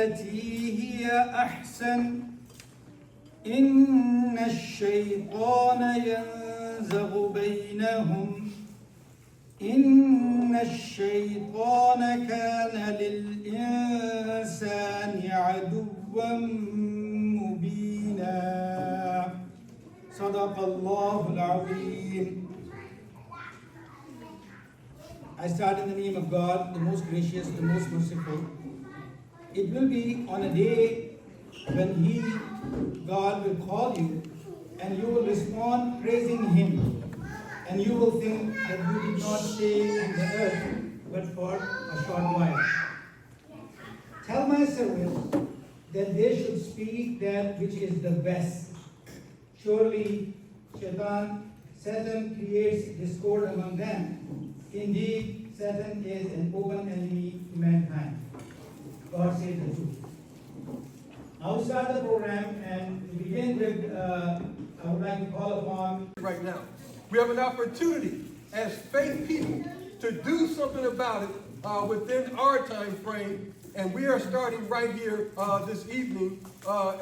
بالتي هي أحسن إن الشيطان ينزغ بينهم إن الشيطان كان للإنسان عدوا مبينا صدق الله العظيم. I start in the name of God, the most gracious, the most merciful. It will be on a day when He, God, will call you and you will respond praising Him. And you will think that you did not stay on the earth but for a short while. Tell my servants that they should speak that which is the best. Surely Satan creates discord among them. Indeed, Satan is an open enemy to mankind. God says the truth. I'll start the program, and to begin with, I would like to call upon right now. We have an opportunity as faith people to do something about it within our time frame, and we are starting right here this evening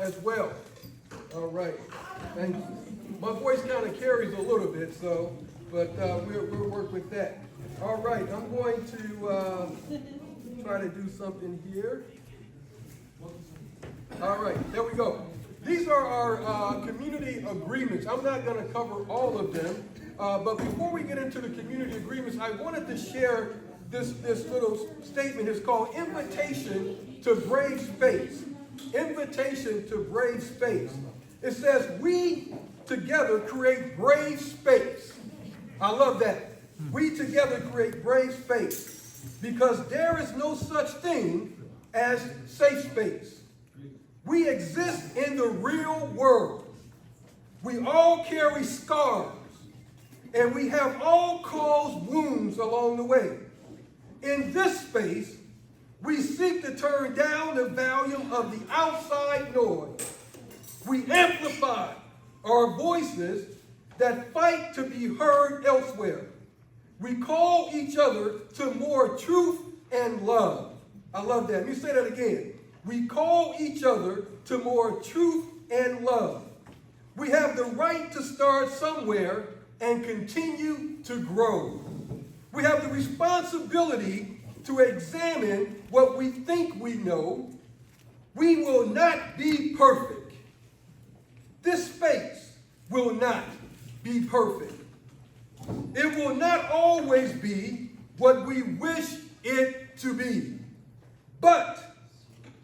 as well. All right, thank you. My voice kind of carries a little bit, so, but we'll work with that. All right, I'm going to try to do something here. All right, there we go. These are our community agreements. I'm not going to cover all of them, but before we get into the community agreements, I wanted to share this little statement. It's called Invitation to Brave Space. Invitation to Brave Space. It says, we together create brave space. I love that. We together create brave space because there is no such thing as safe space. We exist in the real world. We all carry scars, and we have all caused wounds along the way. In this space, we seek to turn down the volume of the outside noise. We amplify our voices that fight to be heard elsewhere. We call each other to more truth and love. I love that. Let me say that again. We call each other to more truth and love. We have the right to start somewhere and continue to grow. We have the responsibility to examine what we think we know. We will not be perfect. This space will not be perfect. It will not always be what we wish it to be. But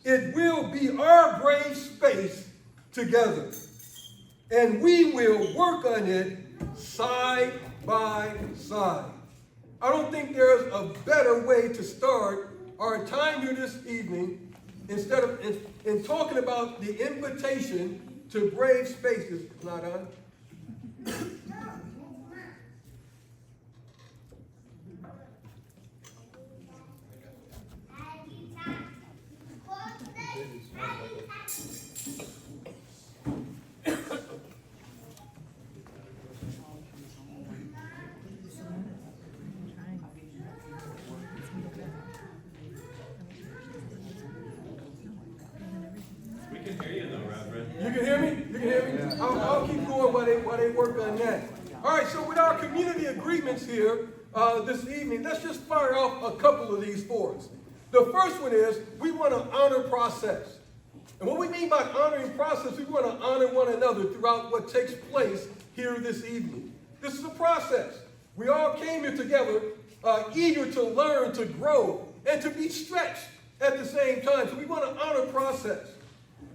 it will be our brave space together. And we will work on it side by side. I don't think there's a better way to start our time here this evening instead of in talking about the invitation to brave spaces. Not on. You can hear me? You can hear me? Yeah. I'll keep going while they work on that. All right, so with our community agreements here this evening, let's just fire off a couple of these for us. The first one is we want to honor process. And what we mean by honoring process, we want to honor one another throughout what takes place here this evening. This is a process. We all came here together eager to learn, to grow, and to be stretched at the same time. So we want to honor process.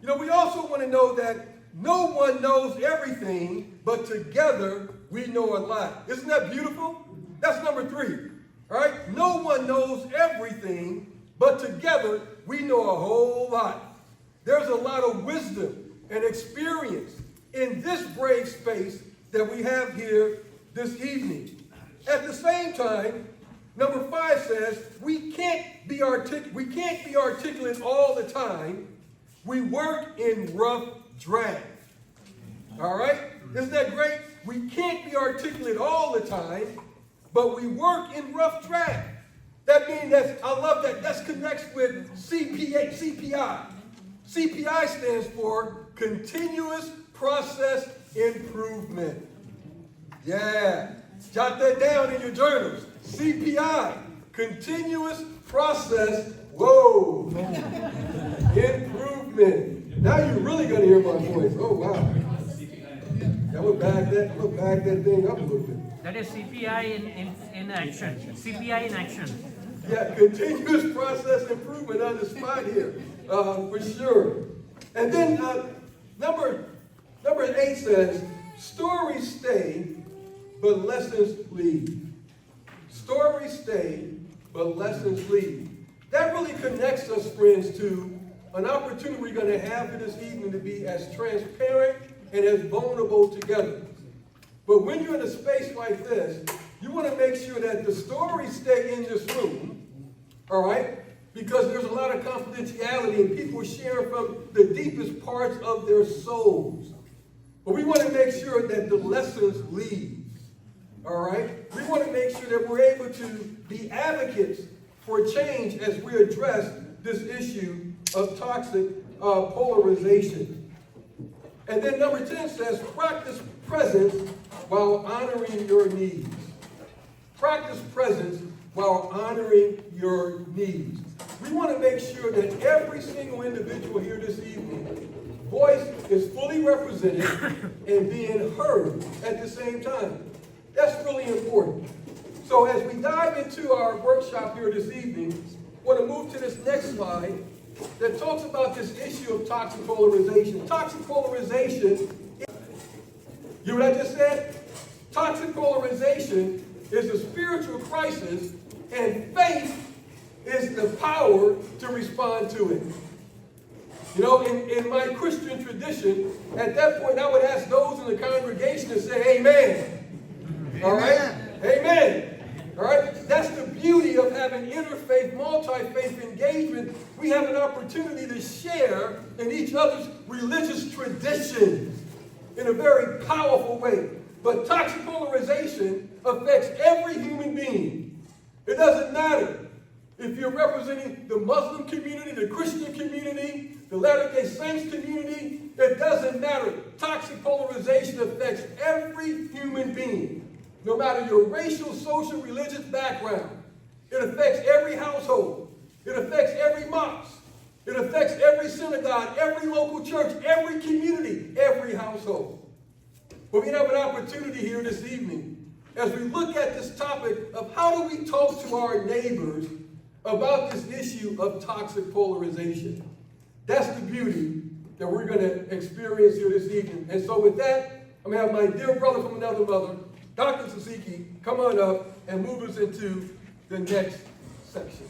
You know, we also want to know that no one knows everything, but together we know a lot. Isn't that beautiful? That's number 3. All right? No one knows everything, but together we know a whole lot. There's a lot of wisdom and experience in this brave space that we have here this evening. At the same time, number 5 says we can't be articulate all the time. We work in rough draft. All right? Isn't that great? We can't be articulate all the time, but we work in rough draft. That means I love that. That connects with CPI. CPI stands for Continuous Process Improvement. Yeah, jot that down in your journals. CPI, Continuous Process, improvement. Now you're really going to hear my voice. Oh, wow. I'm going to bag that thing up a little bit. That is CPI in action. CPI in action. Yeah, continuous process improvement on the spot here, for sure. And then number 8 says, stories stay, but lessons leave. Stories stay, but lessons leave. That really connects us, friends, to an opportunity we're going to have for this evening to be as transparent and as vulnerable together. But when you're in a space like this, you want to make sure that the stories stay in this room, all right? Because there's a lot of confidentiality and people sharing from the deepest parts of their souls. But we want to make sure that the lessons leave, all right? We want to make sure that we're able to be advocates for change as we address this issue of toxic polarization. And then number 10 says, practice presence while honoring your needs. Practice presence while honoring your needs. We want to make sure that every single individual here this evening, voice is fully represented and being heard at the same time. That's really important. So as we dive into our workshop here this evening, I want to move to this next slide that talks about this issue of toxic polarization. Toxic polarization, you know what I just said? Toxic polarization is a spiritual crisis, and faith is the power to respond to it. You know, in my Christian tradition, at that point, I would ask those in the congregation to say, amen. All right? Amen. All right? That's the beauty of having interfaith, multi-faith engagement. We have an opportunity to share in each other's religious traditions in a very powerful way. But toxic polarization affects every human being. It doesn't matter if you're representing the Muslim community, the Christian community, the Latter-day Saints community. It doesn't matter. Toxic polarization affects every human being, no matter your racial, social, religious background. It affects every household. It affects every mosque. It affects every synagogue, every local church, every community, every household. But we have an opportunity here this evening as we look at this topic of how do we talk to our neighbors about this issue of toxic polarization. That's the beauty that we're going to experience here this evening. And so with that, I'm going to have my dear brother from another mother, Dr. Sasiki, come on up and move us into the next section.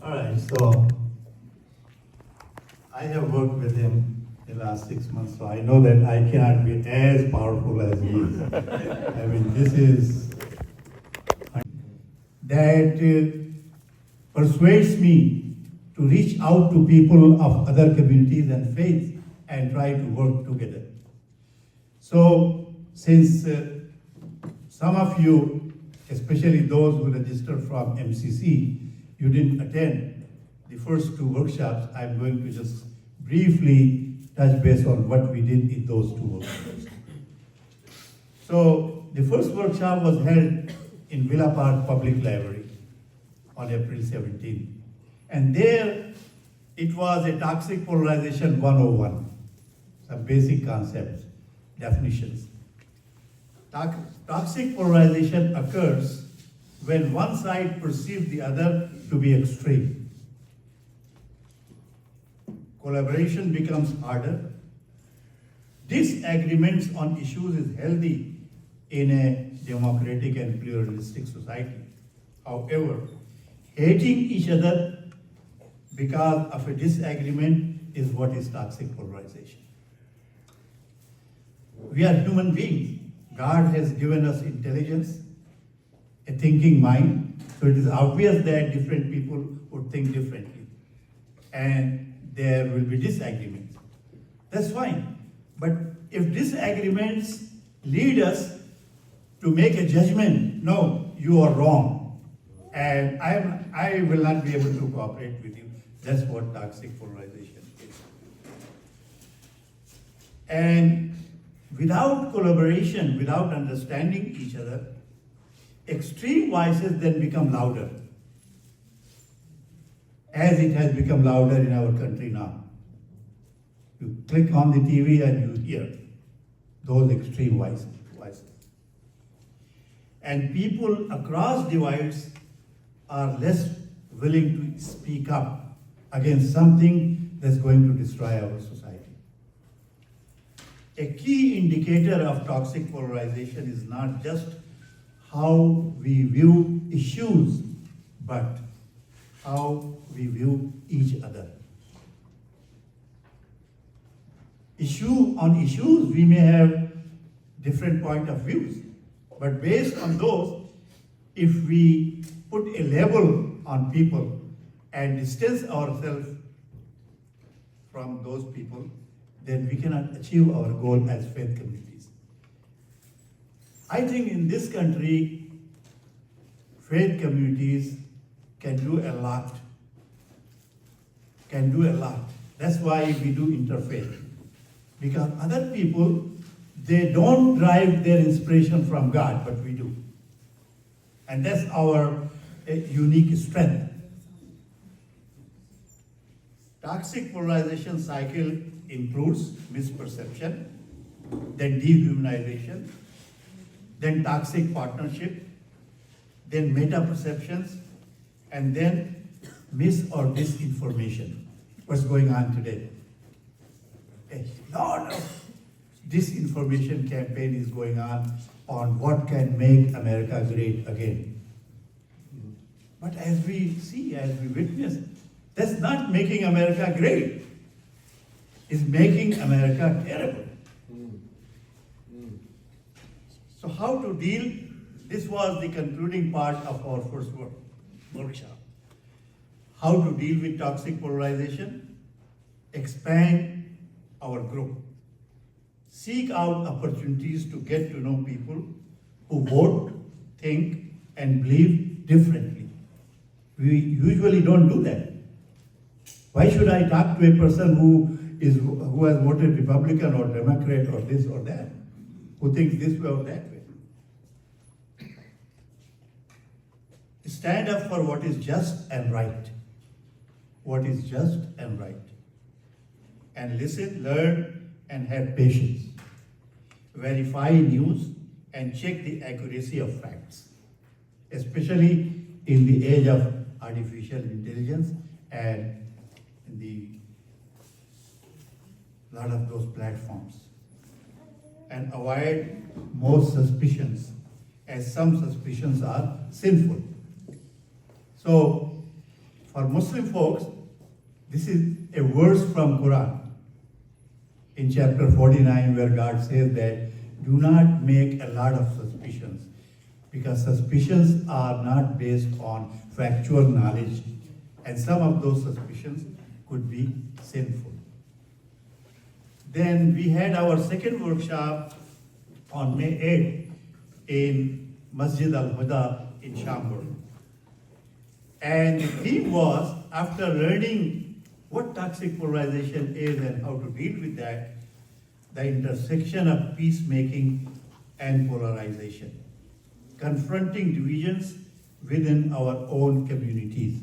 All right, so I have worked with him the last 6 months, so I know that I cannot be as powerful as he is. I mean, this is that persuades me to reach out to people of other communities and faiths and try to work together. So, since some of you, especially those who registered from MCC, you didn't attend the first 2 workshops, I'm going to just briefly touch base on what we did in those 2 workshops. So, the first workshop was held in Villa Park Public Library on April 17th. And there, it was a toxic polarization 101, some basic concepts, definitions. Toxic polarization occurs when one side perceives the other to be extreme. Collaboration becomes harder. Disagreements on issues is healthy in a democratic and pluralistic society. However, hating each other because of a disagreement is what is toxic polarization. We are human beings. God has given us intelligence, a thinking mind, so it is obvious that different people would think differently. And there will be disagreements. That's fine. But if disagreements lead us to make a judgment, no, you are wrong, And I will not be able to cooperate with you. That's what toxic polarization is. And without collaboration, without understanding each other, extreme voices then become louder, as it has become louder in our country now. You click on the TV and you hear those extreme voices. And people across divides are less willing to speak up against something that's going to destroy our society. A key indicator of toxic polarization is not just how we view issues, but how we view each other. On issues, we may have different point of views, but based on those, if we put a label on people and distance ourselves from those people, then we cannot achieve our goal as faith communities. I think in this country, faith communities can do a lot. That's why we do interfaith. Because other people, they don't derive their inspiration from God, but we do. And that's our unique strength. Toxic polarization cycle includes misperception, then dehumanization, then toxic partnership, then meta-perceptions, and then mis or disinformation. What's going on today? A lot of disinformation campaign is going on what can make America great again. But as we see, as we witness, that's not making America great. It's making America terrible. So how to deal? This was the concluding part of our first workshop. How to deal with toxic polarization? Expand our group. Seek out opportunities to get to know people who vote, think, and believe differently. We usually don't do that. Why should I talk to a person who has voted Republican or Democrat or this or that, who thinks this way or that way? Stand up for what is just and right. What is just and right. And listen, learn, and have patience. Verify news and check the accuracy of facts, especially in the age of artificial intelligence and in the lot of those platforms. And avoid most suspicions, as some suspicions are sinful. So, for Muslim folks, this is a verse from Quran in chapter 49 where God says that do not make a lot of suspicions, because suspicions are not based on factual knowledge, and some of those suspicions could be sinful. Then we had our second workshop on May 8th in Masjid Al-Huda in Chambord. And the theme was, after learning what toxic polarization is and how to deal with that, the intersection of peacemaking and polarization, confronting divisions within our own communities.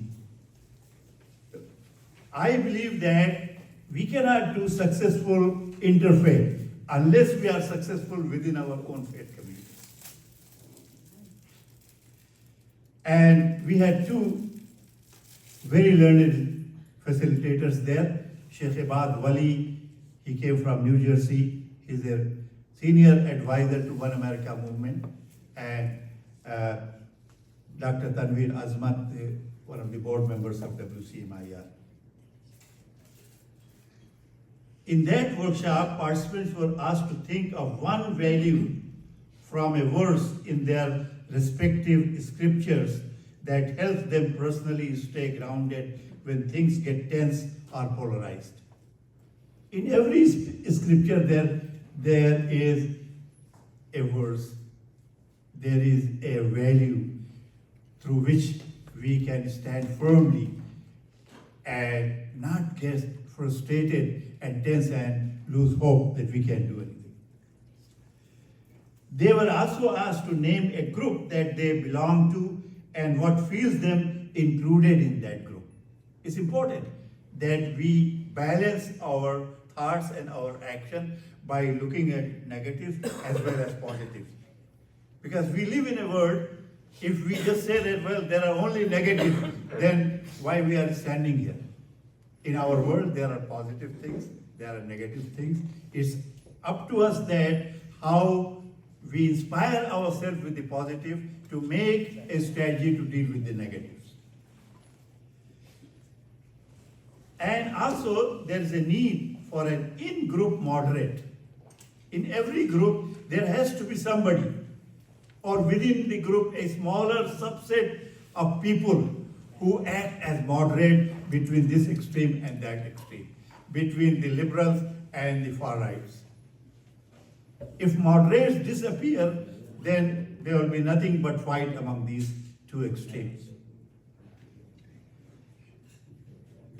I believe that we cannot do successful interfaith unless we are successful within our own faith community. And we had two very learned facilitators there. Sheikh Ibad Wali, he came from New Jersey. He's a senior advisor to One America movement. And Dr. Tanveer Azmat, one of the board members of WCMIR. In that workshop, participants were asked to think of one value from a verse in their respective scriptures that helps them personally stay grounded when things get tense or polarized. In every scripture there is a verse, there is a value through which we can stand firmly and not get frustrated and tense and lose hope that we can do anything. They were also asked to name a group that they belong to and what feels them included in that group. It's important that we balance our thoughts and our action by looking at negatives as well as positives. Because we live in a world, if we just say that, well, there are only negatives, then why we are standing here? In our world, there are positive things, there are negative things. It's up to us that how we inspire ourselves with the positive to make a strategy to deal with the negatives. And also, there is a need for an in-group moderate. In every group, there has to be somebody, or within the group, a smaller subset of people who act as moderate between this extreme and that extreme, between the liberals and the far rights. If moderates disappear, then there will be nothing but fight among these two extremes.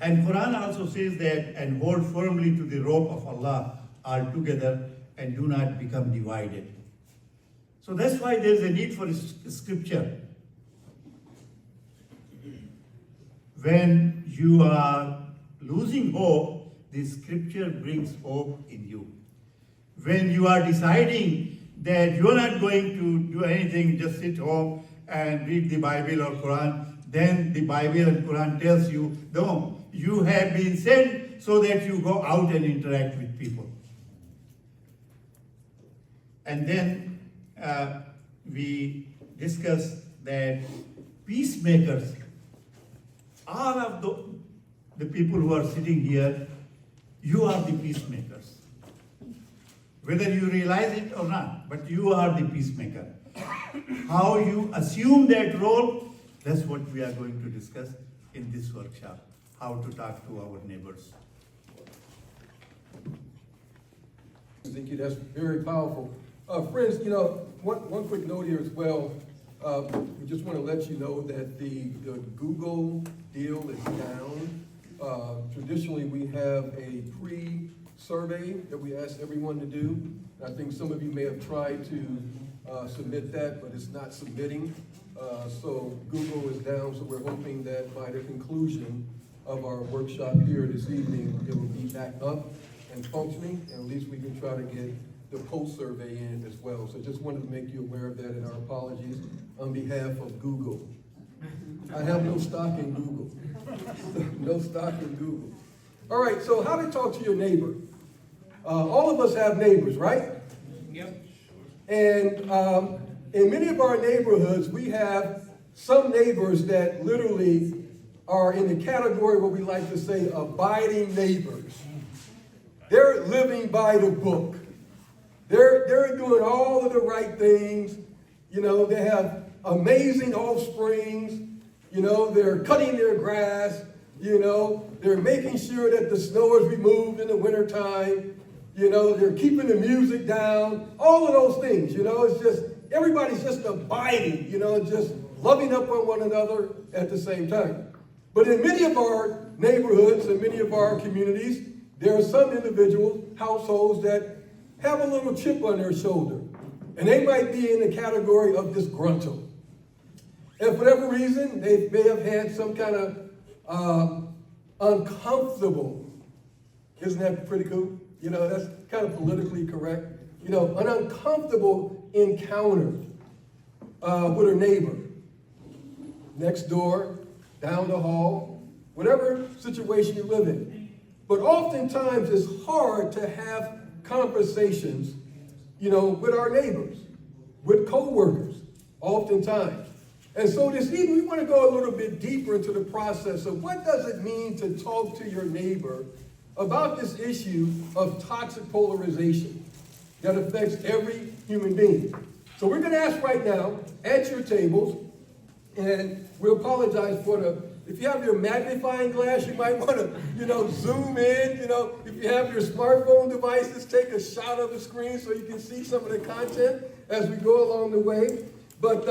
And Quran also says that, and hold firmly to the rope of Allah altogether and do not become divided. So that's why there's a need for scripture. When you are losing hope, the scripture brings hope in you. When you are deciding that you're not going to do anything, just sit home and read the Bible or Quran, then the Bible and Quran tells you, no, you have been sent so that you go out and interact with people. And then we discuss that peacemakers, all of the people who are sitting here, you are the peacemakers. Whether you realize it or not, but you are the peacemaker. How you assume that role, that's what we are going to discuss in this workshop. How to talk to our neighbors. Thank you, that's very powerful. Friends, one quick note here as well. We just want to let you know that the Google deal is down. Traditionally, we have a pre-survey that we ask everyone to do. I think some of you may have tried to submit that, but it's not submitting. So Google is down, so we're hoping that by the conclusion of our workshop here this evening, it will be back up and functioning, and at least we can try to get the post survey in as well. So just wanted to make you aware of that, and our apologies on behalf of Google. I have no stock in Google. No stock in Google. All right, so how to talk to your neighbor. All of us have neighbors, right? Yep. And in many of our neighborhoods, we have some neighbors that literally are in the category what we like to say abiding neighbors. They're living by the book. They're doing all of the right things. They have amazing offsprings. They're cutting their grass. They're making sure that the snow is removed in the wintertime. They're keeping the music down. All of those things, it's just, everybody's just abiding, just loving up on one another at the same time. But in many of our neighborhoods and many of our communities, there are some individuals, households that have a little chip on their shoulder. And they might be in the category of disgruntled. And for whatever reason, they may have had some kind of uncomfortable, isn't that pretty cool? That's kind of politically correct. An uncomfortable encounter with a neighbor. Next door, down the hall, whatever situation you live in. But oftentimes it's hard to have conversations, with our neighbors, with co-workers, oftentimes. And so this evening we want to go a little bit deeper into the process of what does it mean to talk to your neighbor about this issue of toxic polarization that affects every human being. So we're going to ask right now at your tables, and we apologize for if you have your magnifying glass, you might want to, zoom in. If you have your smartphone devices, take a shot of the screen so you can see some of the content as we go along the way. But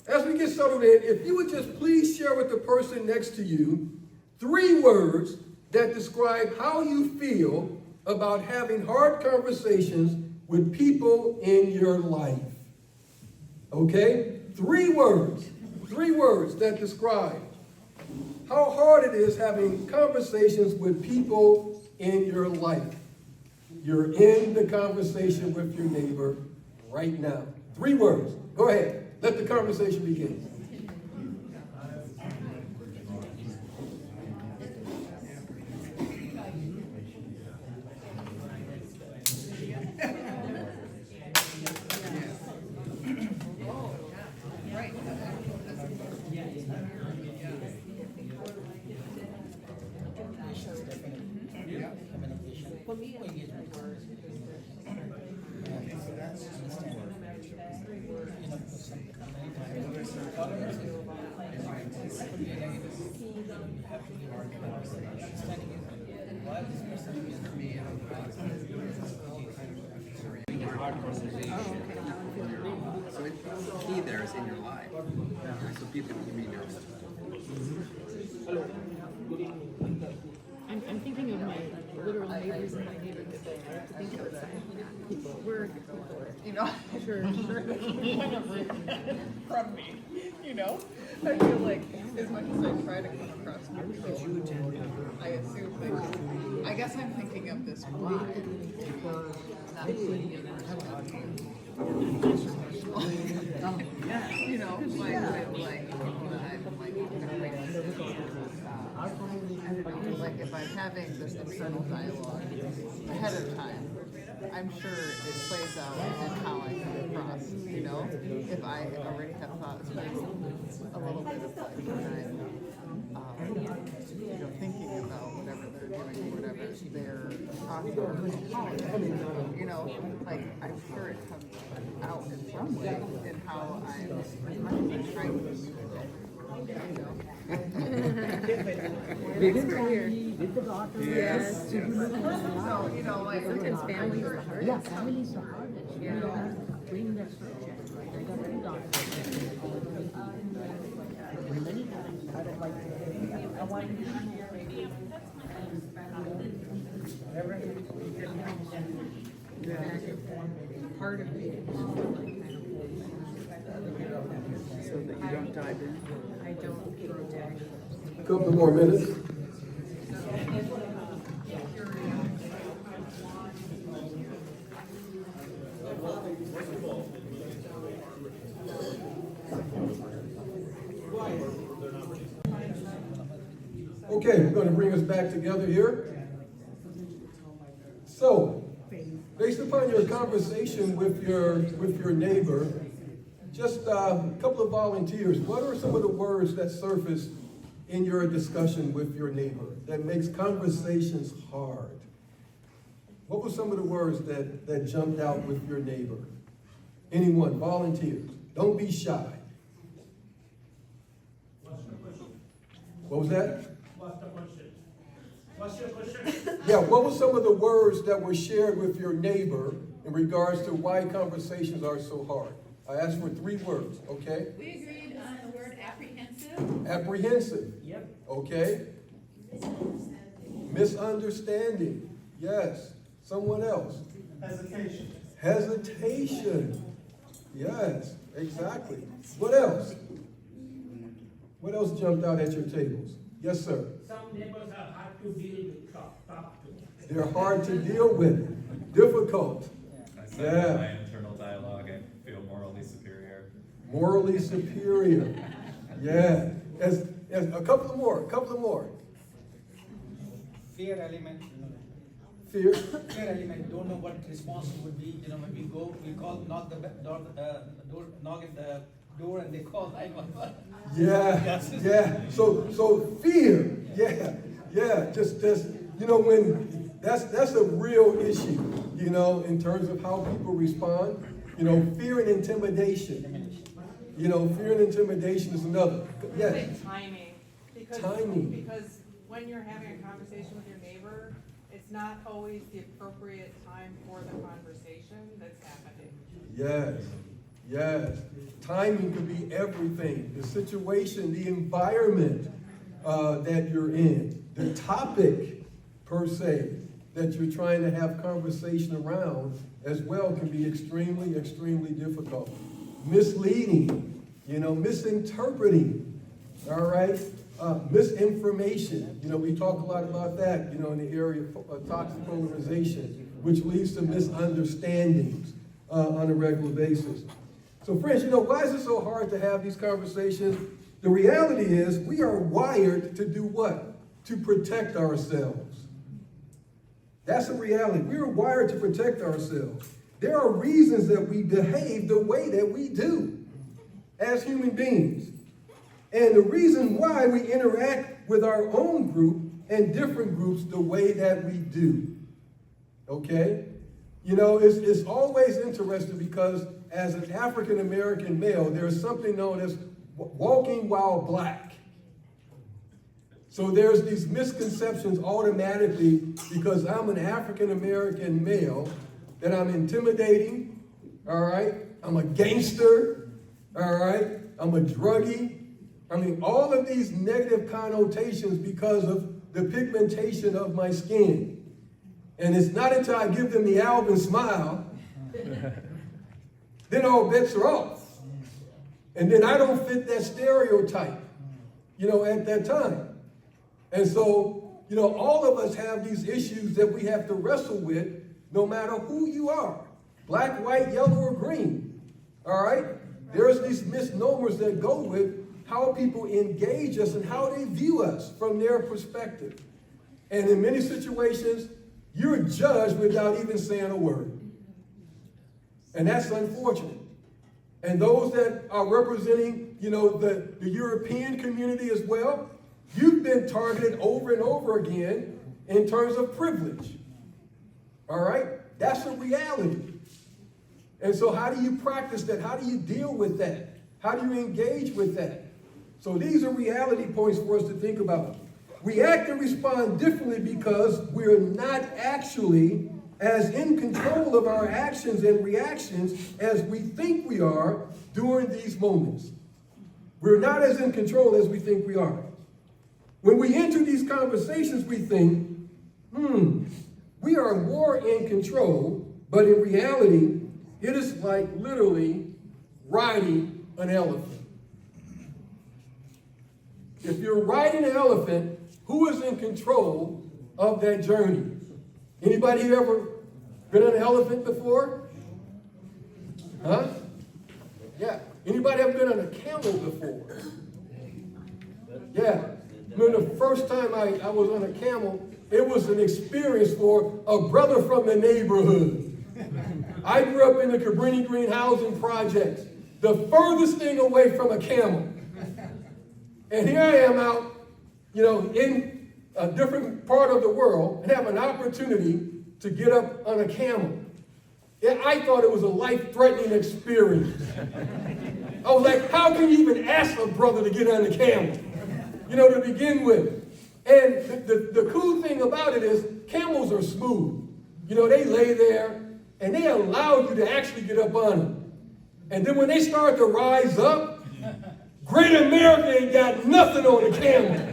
as we get settled in, if you would just please share with the person next to you 3 words that describe how you feel about having hard conversations with people in your life. Okay? 3 words. 3 words that describe how hard it is having conversations with people in your life. You're in the conversation with your neighbor right now. 3 words. Go ahead. Let the conversation begin. So the key there is in your life. So people can be nervous. I'm thinking of my literal neighbors in my neighborhood. I have to think outside people at work, You know, sure. from me, you know? I feel like as much as I try to come across neutral, I assume that, I guess I'm thinking of this why. Not you know, like, I don't know, like if I'm having this internal dialogue ahead of time, I'm sure it plays out in how I come across, you know? If I already have thoughts, maybe a little bit of like when I'm, you know, thinking about whatever they're doing, whatever they're talking about, you know, like I'm sure it comes out in some way in how I'm trying to use it. Yes. So, you know, like Sometimes families are hard. Yeah, families are hard. You know, bring their subject. Like I got 2 daughters. Many times I don't like to. I want to be here maybe. part of me. So that you don't dive in. I don't project. A couple more minutes. Okay, we're going to bring us back together here. So, based upon your conversation with your neighbor, just a couple of volunteers. What are some of the words that surfaced in your discussion with your neighbor that makes conversations hard? What were some of the words that jumped out with your neighbor? Anyone, volunteers. Don't be shy. What was that? What's the question? What's your question? Yeah, what were some of the words that were shared with your neighbor in regards to why conversations are so hard? I asked for 3 words, okay? We agreed on the word apprehensive. Apprehensive. Yep. Okay. Misunderstanding. Yes. Someone else. Hesitation. Hesitation. Yes, exactly. What else? What else jumped out at your tables? Yes, sir. Some neighbors are hard to deal with, talk to. They're hard to deal with. Difficult. I said in my internal dialogue, I feel morally superior. Morally superior. Yeah. As a couple more. Fear element. Fear. Fear element. Don't know what response would be. You know, when we go, we call, knock at the door, and they call 911. Yeah. So fear. Yeah. Just you know, when that's a real issue. You know, in terms of how people respond. You know, fear and intimidation. You know, fear and intimidation is another. Yes. Say timing. Because when you're having a conversation with your neighbor, it's not always the appropriate time for the conversation that's happening. Yes. Yes. Timing could be everything. The situation, the environment that you're in, the topic per se that you're trying to have conversation around as well can be extremely, extremely difficult. Misleading, misinterpreting, all right? Misinformation, we talk a lot about that, in the area of toxic polarization, which leads to misunderstandings on a regular basis. So friends, why is it so hard to have these conversations? The reality is we are wired to do what? To protect ourselves. That's the reality. We are wired to protect ourselves. There are reasons that we behave the way that we do as human beings. And the reason why we interact with our own group and different groups the way that we do. Okay? It's always interesting because as an African American male, there's something known as walking while black. So there's these misconceptions automatically because I'm an African American male that I'm intimidating, all right? I'm a gangster, all right? I'm a druggie. All of these negative connotations because of the pigmentation of my skin. And it's not until I give them the Alvin smile, then all bets are off. And then I don't fit that stereotype, at that time. And so, all of us have these issues that we have to wrestle with no matter who you are, black, white, yellow, or green, all right? There's these misnomers that go with how people engage us and how they view us from their perspective. And in many situations, you're judged without even saying a word. And that's unfortunate. And those that are representing, the European community as well, you've been targeted over and over again in terms of privilege. All right? That's a reality. And so how do you practice that? How do you deal with that? How do you engage with that? So these are reality points for us to think about. We act and respond differently because we're not actually as in control of our actions and reactions as we think we are during these moments. We're not as in control as we think we are. When we enter these conversations, we think, we are more in control, but in reality, it is like literally riding an elephant. If you're riding an elephant, who is in control of that journey? Anybody ever been on an elephant before? Huh? Yeah. Anybody ever been on a camel before? Yeah. The first time I was on a camel, it was an experience for a brother from the neighborhood. I grew up in the Cabrini Green housing projects, the furthest thing away from a camel. And here I am out, in a different part of the world and have an opportunity to get up on a camel. And I thought it was a life-threatening experience. I was like, how can you even ask a brother to get on a camel, to begin with? And the cool thing about it is camels are smooth. They lay there and they allow you to actually get up on them. And then when they start to rise up, Great America ain't got nothing on the camel.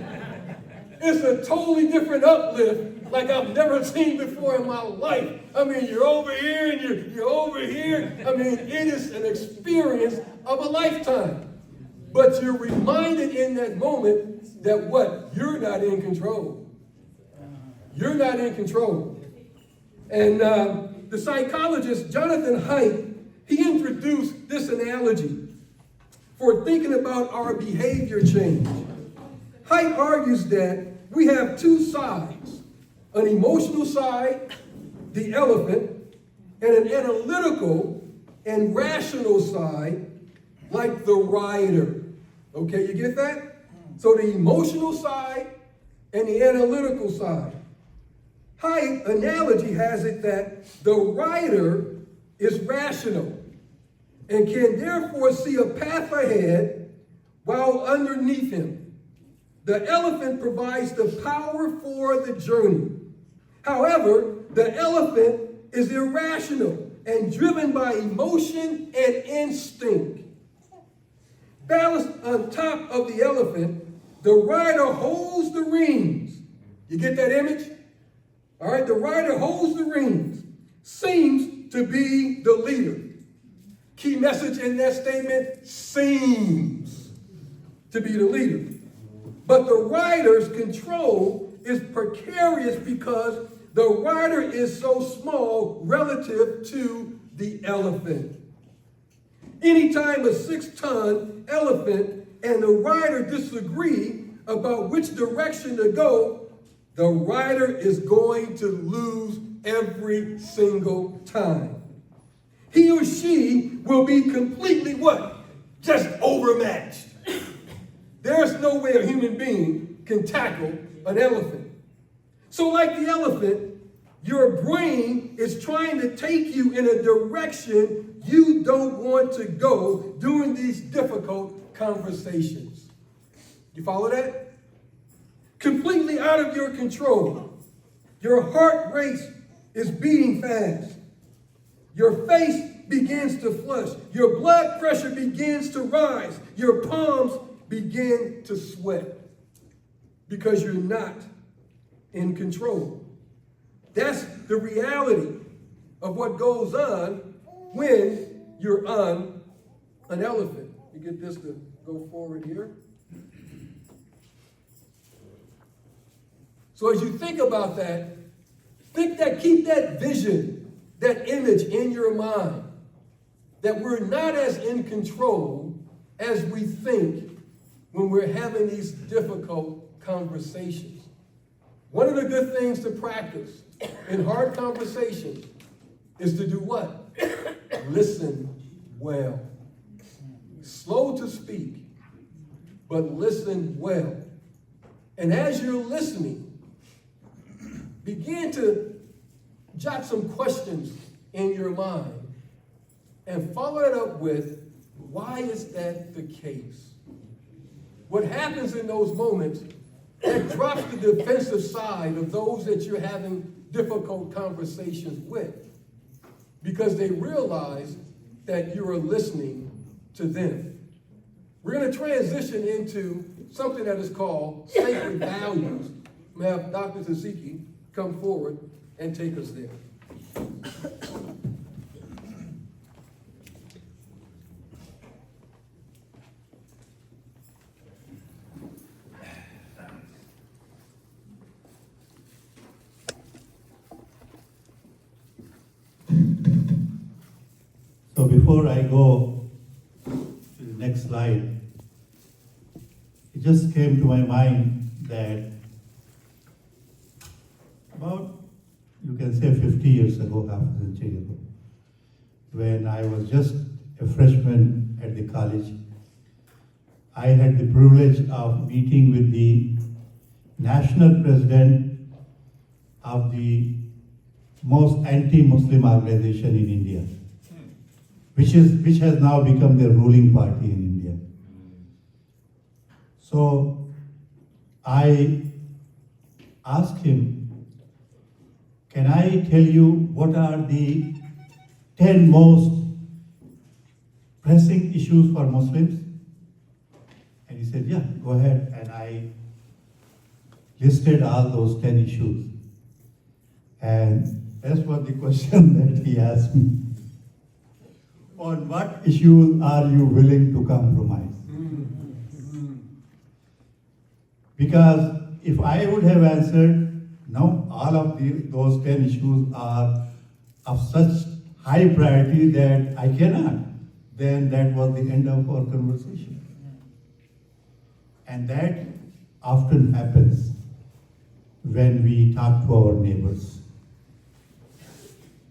It's a totally different uplift like I've never seen before in my life. You're over here and you're over here. It is an experience of a lifetime. But you're reminded in that moment that what? You're not in control. You're not in control. And the psychologist Jonathan Haidt, he introduced this analogy for thinking about our behavior change. Haidt argues that we have two sides, an emotional side, the elephant, and an analytical and rational side, like the rider. Okay, you get that? So the emotional side and the analytical side. Haidt's analogy has it that the rider is rational and can therefore see a path ahead while underneath him. The elephant provides the power for the journey. However, the elephant is irrational and driven by emotion and instinct. Balanced on top of the elephant, the rider holds the reins. You get that image? All right, the rider holds the reins, seems to be the leader. Key message in that statement, seems to be the leader. But the rider's control is precarious because the rider is so small relative to the elephant. Anytime a 6-ton elephant and the rider disagree about which direction to go, the rider is going to lose every single time. He or she will be completely what? Just overmatched. There's no way a human being can tackle an elephant. So like the elephant, your brain is trying to take you in a direction you don't want to go during these difficult conversations. You follow that? Completely out of your control. Your heart rate is beating fast. Your face begins to flush. Your blood pressure begins to rise. Your palms begin to sweat because you're not in control. That's the reality of what goes on when you're on an elephant. You get this to go forward here. So as you think about that, keep that vision, that image in your mind, that we're not as in control as we think when we're having these difficult conversations. One of the good things to practice in hard conversations is to do what? Listen well. Slow to speak, but listen well. And as you're listening, begin to jot some questions in your mind and follow it up with, why is that the case? What happens in those moments, that drops the defensive side of those that you're having difficult conversations with, because they realize that you are listening to them. We're going to transition into something that is called sacred values. I'm going to have Dr. Taziki come forward and take us there. So before I go to the next slide, it just came to my mind that about, you can say 50 years ago, half a century ago, when I was just a freshman at the college, I had the privilege of meeting with the national president of the most anti-Muslim organization in India, which has now become the ruling party in India. So I asked him, can I tell you what are the 10 most pressing issues for Muslims? And he said, yeah, go ahead. And I listed all those 10 issues. And that's what the question that he asked me. On what issues are you willing to compromise? Because if I would have answered, no, all of those 10 issues are of such high priority that I cannot, then that was the end of our conversation. And that often happens when we talk to our neighbors.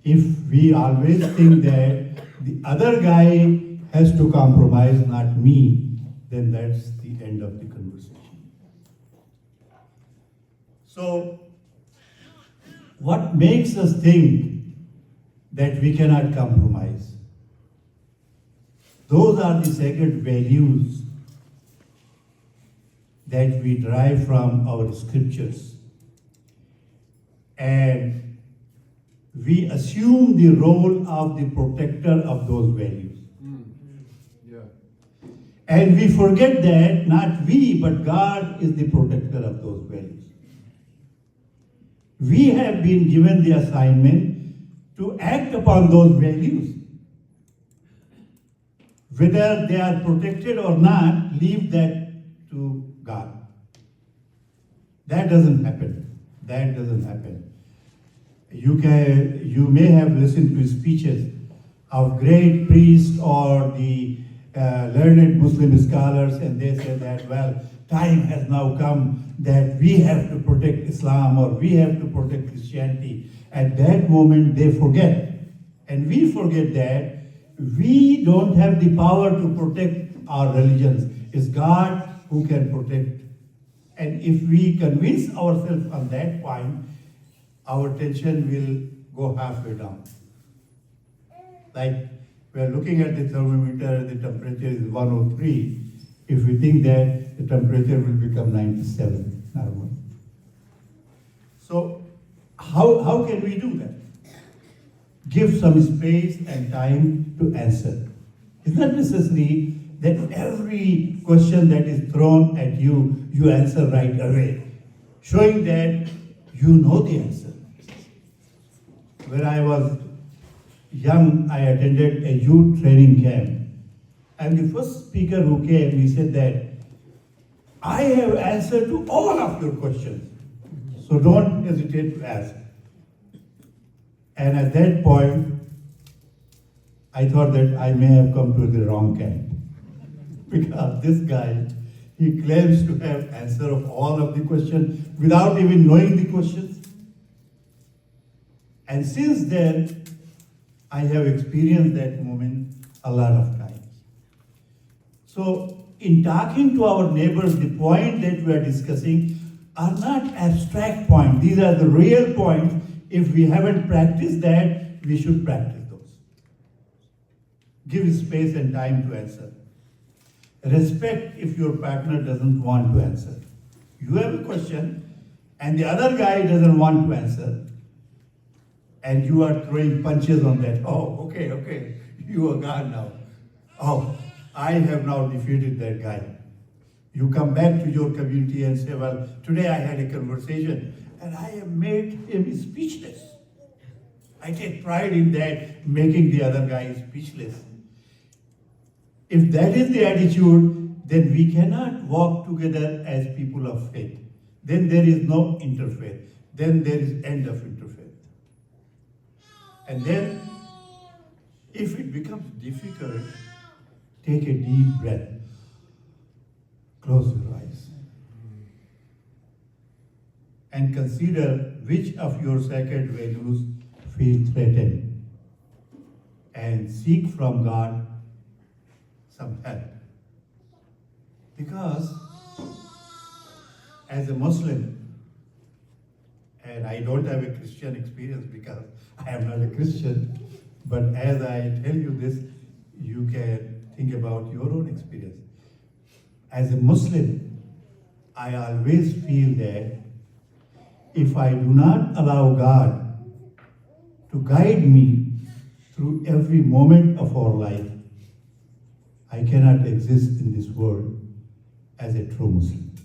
If we always think that the other guy has to compromise, not me, then that's the end of the conversation. So, what makes us think that we cannot compromise? Those are the sacred values that we derive from our scriptures. And we assume the role of the protector of those values. Yeah. And we forget that not we, but God is the protector of those values. We have been given the assignment to act upon those values. Whether they are protected or not, leave that to God. That doesn't happen. That doesn't happen. You may have listened to speeches of great priests or the learned Muslim scholars, and they say that, well, time has now come that we have to protect Islam or we have to protect Christianity. At that moment, they forget. And we forget that we don't have the power to protect our religions. It's God who can protect. And if we convince ourselves on that point, our tension will go halfway down. Like we are looking at the thermometer, the temperature is 103. If we think that the temperature will become 97 normal. So how can we do that? Give some space and time to answer. It's not necessary that every question that is thrown at you, you answer right away, showing that you know the answer. When I was young, I attended a youth training camp. And the first speaker who came, he said that, I have answered to all of your questions. So don't hesitate to ask. And at that point, I thought that I may have come to the wrong camp. Because this guy, he claims to have answer of all of the questions without even knowing the questions. And since then, I have experienced that moment a lot of times. So, in talking to our neighbors, the point that we are discussing are not abstract points. These are the real points. If we haven't practiced that, we should practice those. Give space and time to answer. Respect if your partner doesn't want to answer. You have a question, and the other guy doesn't want to answer, and you are throwing punches on that. Oh, okay, you are God now. Oh, I have now defeated that guy. You come back to your community and say, well, today I had a conversation and I have made him speechless. I take pride in that, making the other guy speechless. If that is the attitude, then we cannot walk together as people of faith. Then there is no interfaith. Then there is end of interfaith. And then, if it becomes difficult, take a deep breath. Close your eyes. And consider which of your sacred values feel threatened. And seek from God some help. Because as a Muslim, and I don't have a Christian experience because I am not a Christian, but as I tell you this, you can think about your own experience. As a Muslim, I always feel that if I do not allow God to guide me through every moment of our life, I cannot exist in this world as a true Muslim.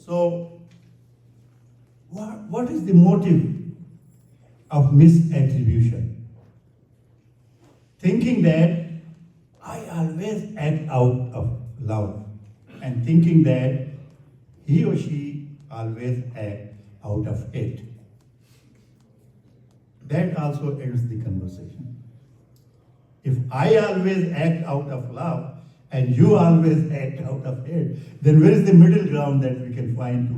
So, what is the motive of misattribution? Thinking that I always act out of love, and thinking that he or she always act out of hate. That also ends the conversation. If I always act out of love and you always act out of hate, then where is the middle ground that we can find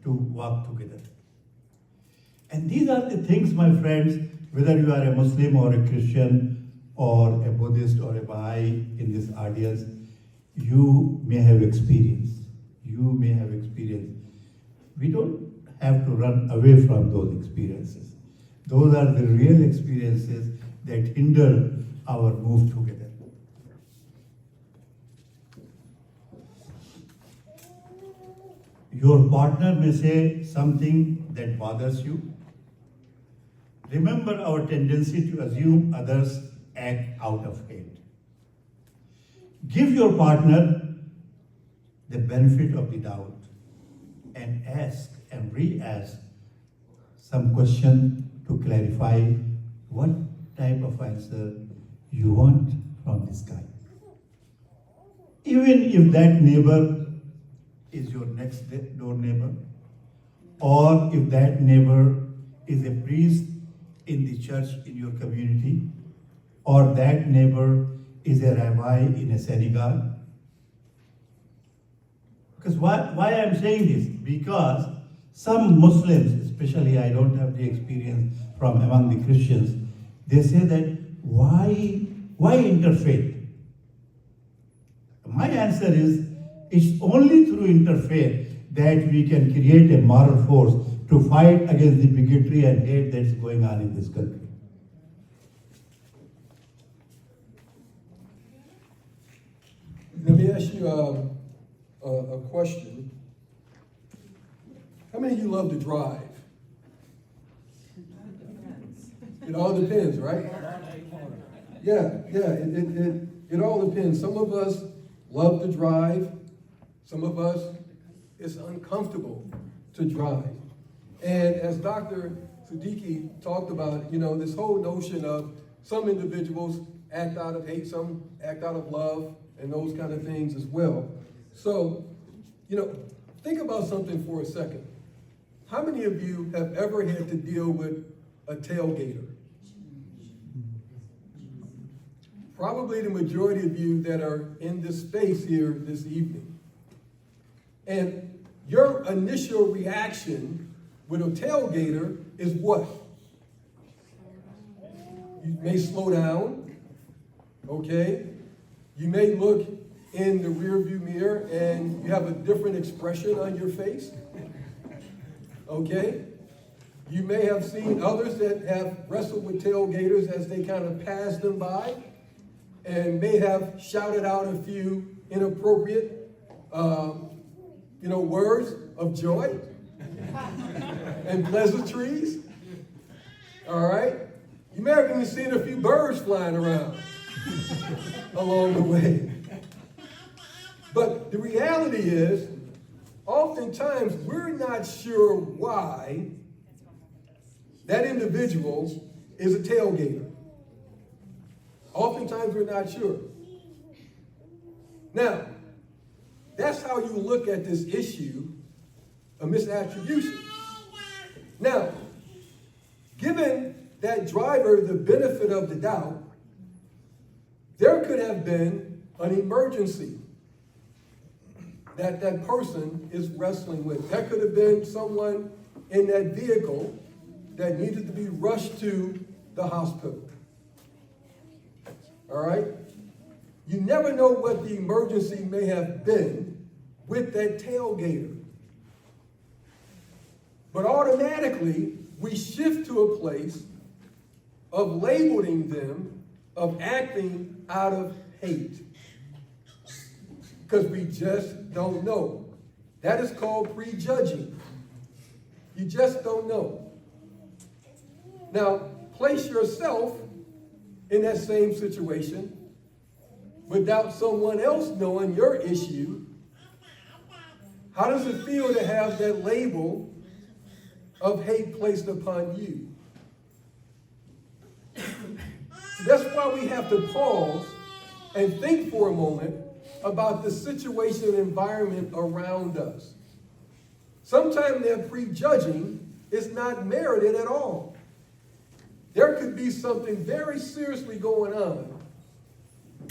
to walk together? And these are the things, my friends, whether you are a Muslim or a Christian or a Buddhist or a Baha'i in this audience, you may have experienced. You may have experienced. We don't have to run away from those experiences. Those are the real experiences that hinder our move together. Your partner may say something that bothers you. Remember our tendency to assume others act out of hate. Give your partner the benefit of the doubt and ask and re-ask some question to clarify what type of answer you want from this guy. Even if that neighbor is your next door neighbor, or if that neighbor is a priest in the church in your community, or that neighbor is a rabbi in a synagogue. Because why I'm saying this? Because some Muslims, especially I don't have the experience from among the Christians, they say that why interfaith? My answer is, it's only through interfaith that we can create a moral force to fight against the bigotry and hate that's going on in this country. Let me ask you a question. How many of you love to drive? It all depends, right? Yeah, it all depends. Some of us love to drive. Some of us, it's uncomfortable to drive. And as Dr. Siddiqui talked about, this whole notion of some individuals act out of hate, some act out of love, and those kind of things as well. So, think about something for a second. How many of you have ever had to deal with a tailgater? Probably the majority of you that are in this space here this evening. And your initial reaction with a tailgater is what? You may slow down, okay? You may look in the rearview mirror and you have a different expression on your face, okay? You may have seen others that have wrestled with tailgaters as they kind of pass them by and may have shouted out a few inappropriate, words of joy and pleasantries, all right? You may have even seen a few birds flying around along the way. But the reality is, oftentimes we're not sure why that individual is a tailgater. Oftentimes we're not sure. Now, that's how you look at this issue of misattribution. Now, given that driver the benefit of the doubt, there could have been an emergency that that person is wrestling with. That could have been someone in that vehicle that needed to be rushed to the hospital. All right? You never know what the emergency may have been with that tailgater. But automatically, we shift to a place of labeling them, of acting out of hate. Because we just don't know. That is called prejudging. You just don't know. Now, place yourself in that same situation without someone else knowing your issue. How does it feel to have that label of hate placed upon you? So that's why we have to pause and think for a moment about the situation and environment around us. Sometimes that prejudging is not merited at all. There could be something very seriously going on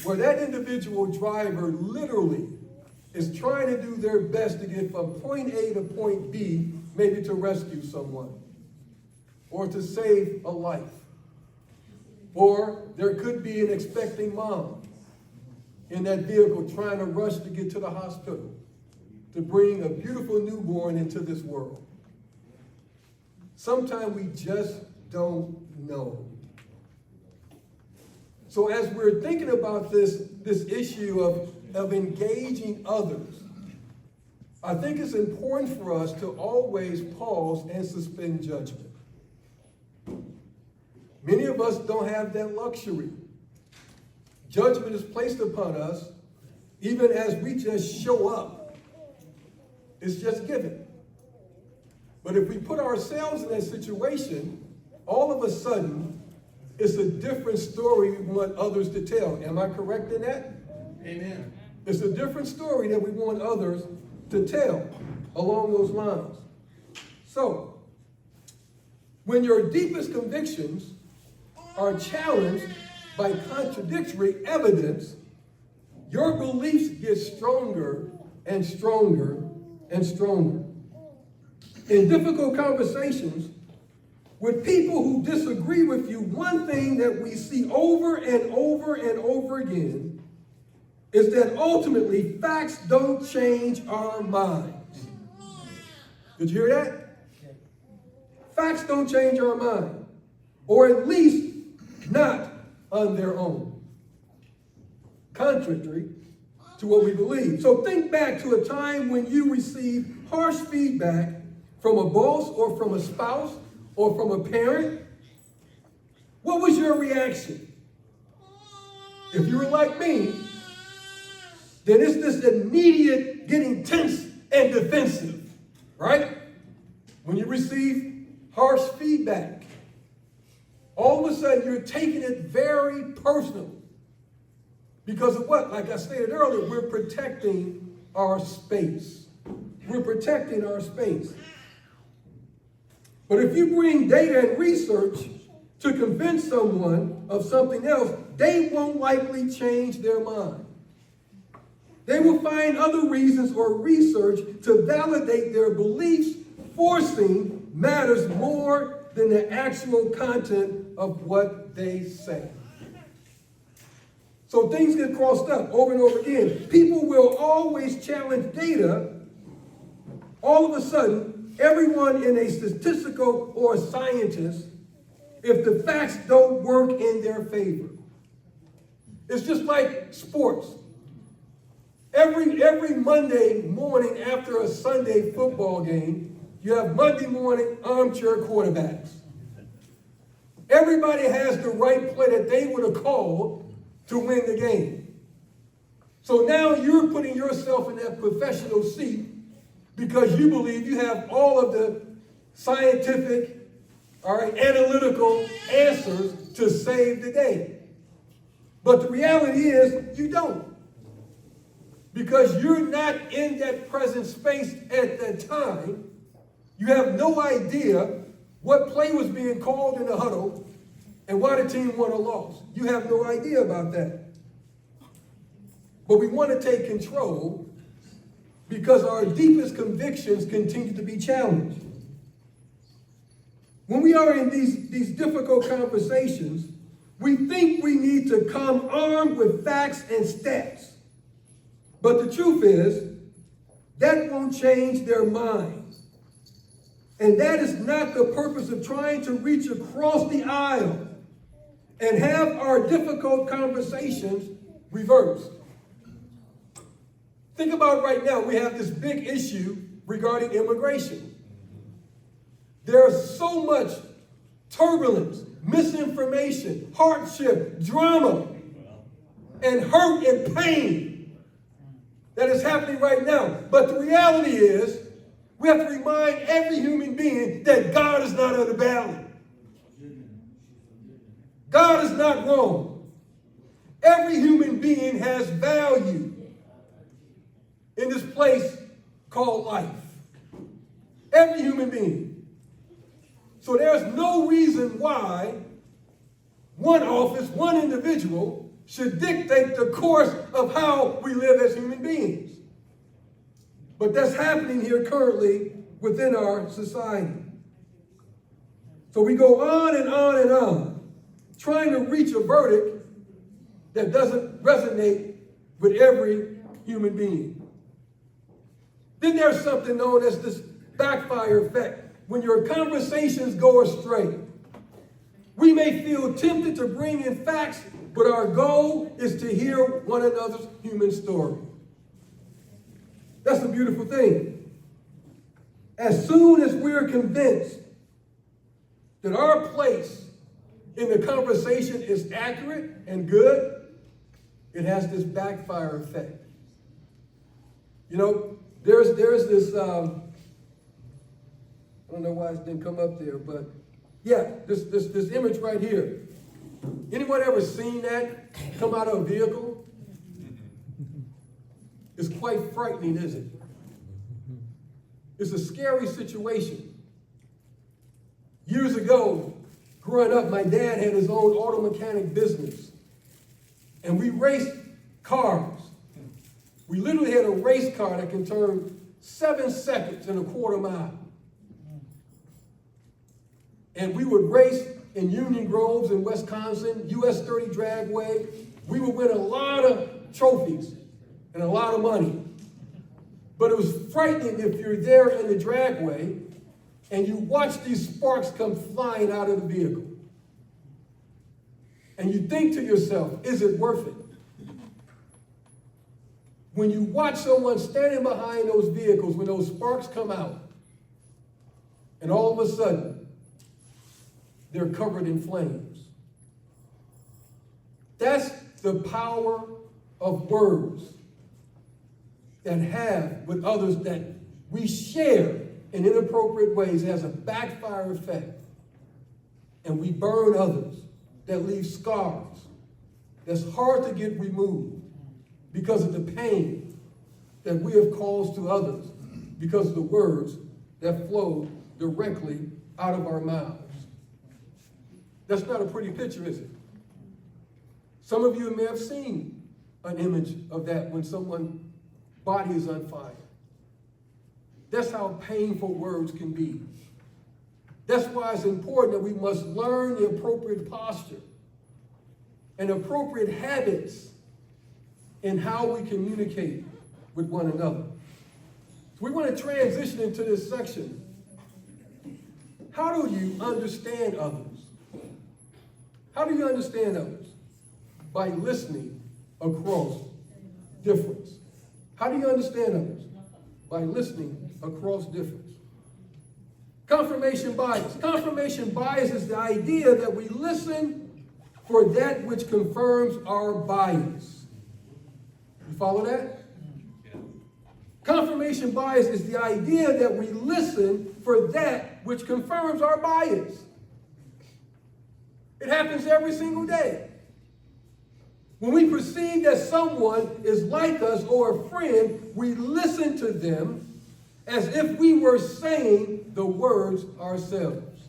where that individual driver literally is trying to do their best to get from point A to point B, maybe to rescue someone or to save a life. Or there could be an expecting mom in that vehicle trying to rush to get to the hospital to bring a beautiful newborn into this world. Sometimes we just don't know. So as we're thinking about this issue of engaging others, I think it's important for us to always pause and suspend judgment. Many of us don't have that luxury. Judgment is placed upon us even as we just show up. It's just given. But if we put ourselves in that situation, all of a sudden, it's a different story we want others to tell. Am I correct in that? Amen. It's a different story that we want others to tell along those lines. So, when your deepest convictions are challenged by contradictory evidence, your beliefs get stronger and stronger and stronger. In difficult conversations with people who disagree with you, one thing that we see over and over and over again is that ultimately facts don't change our minds. Did you hear that? Facts don't change our mind, or at least not on their own, contrary to what we believe. So think back to a time when you received harsh feedback from a boss or from a spouse or from a parent. What was your reaction? If you were like me, then it's this immediate getting tense and defensive, right? When you receive harsh feedback, all of a sudden you're taking it very personal. Because of what? Like I stated earlier, we're protecting our space. We're protecting our space. But if you bring data and research to convince someone of something else, they won't likely change their mind. They will find other reasons or research to validate their beliefs. Forcing matters more than the actual content of what they say. So things get crossed up over and over again. People will always challenge data. All of a sudden, everyone in a statistical or a scientist, if the facts don't work in their favor. It's just like sports. Every Monday morning after a Sunday football game, you have Monday morning armchair quarterbacks. Everybody has the right play that they would have called to win the game. So now you're putting yourself in that professional seat because you believe you have all of the scientific, analytical answers to save the day. But the reality is you don't. Because you're not in that present space at that time. You have no idea what play was being called in the huddle and why the team won or lost. You have no idea about that. But we want to take control because our deepest convictions continue to be challenged. When we are in these difficult conversations, we think we need to come armed with facts and stats. But the truth is, that won't change their minds. And that is not the purpose of trying to reach across the aisle and have our difficult conversations reversed. Think about right now, we have this big issue regarding immigration. There's so much turbulence, misinformation, hardship, drama, and hurt and pain that is happening right now. But the reality is, we have to remind every human being that God is not on the ballot. God is not wrong. Every human being has value in this place called life. Every human being. So there's no reason why one office, one individual should dictate the course of how we live as human beings. But that's happening here currently within our society. So we go on and on and on, trying to reach a verdict that doesn't resonate with every human being. Then there's something known as this backfire effect. When your conversations go astray, we may feel tempted to bring in facts, but our goal is to hear one another's human story. That's a beautiful thing. As soon as we're convinced that our place in the conversation is accurate and good, it has this backfire effect. You know, there's this, I don't know why it didn't come up there, but yeah, this image right here. Anyone ever seen that come out of a vehicle? It's quite frightening, isn't it? It's a scary situation. Years ago, growing up, my dad had his own auto mechanic business. And we raced cars. We literally had a race car that can turn 7 seconds in a quarter mile. And we would race in Union Groves in Wisconsin, US 30 dragway. We would win a lot of trophies and a lot of money. But it was frightening if you're there in the dragway and you watch these sparks come flying out of the vehicle. And you think to yourself, is it worth it? When you watch someone standing behind those vehicles, when those sparks come out, and all of a sudden, they're covered in flames. That's the power of words that have with others that we share in inappropriate ways. It has a backfire effect. And we burn others that leave scars that's hard to get removed because of the pain that we have caused to others because of the words that flow directly out of our mouths. That's not a pretty picture, is it? Some of you may have seen an image of that when someone's body is on fire. That's how painful words can be. That's why it's important that we must learn the appropriate posture and appropriate habits in how we communicate with one another. So we want to transition into this section. How do you understand others? How do you understand others? By listening across difference. How do you understand others? By listening across difference. Confirmation bias. Confirmation bias is the idea that we listen for that which confirms our bias. You follow that? Confirmation bias is the idea that we listen for that which confirms our bias. It happens every single day. When we perceive that someone is like us or a friend, we listen to them as if we were saying the words ourselves.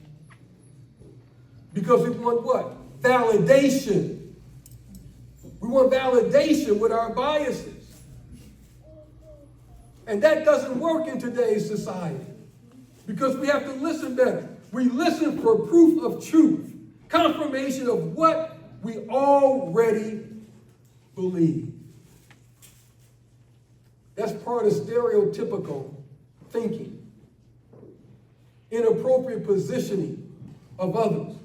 Because we want what? Validation. We want validation with our biases. And that doesn't work in today's society because we have to listen better. We listen for proof of truth, confirmation of what we already believe. That's part of stereotypical thinking, inappropriate positioning of others.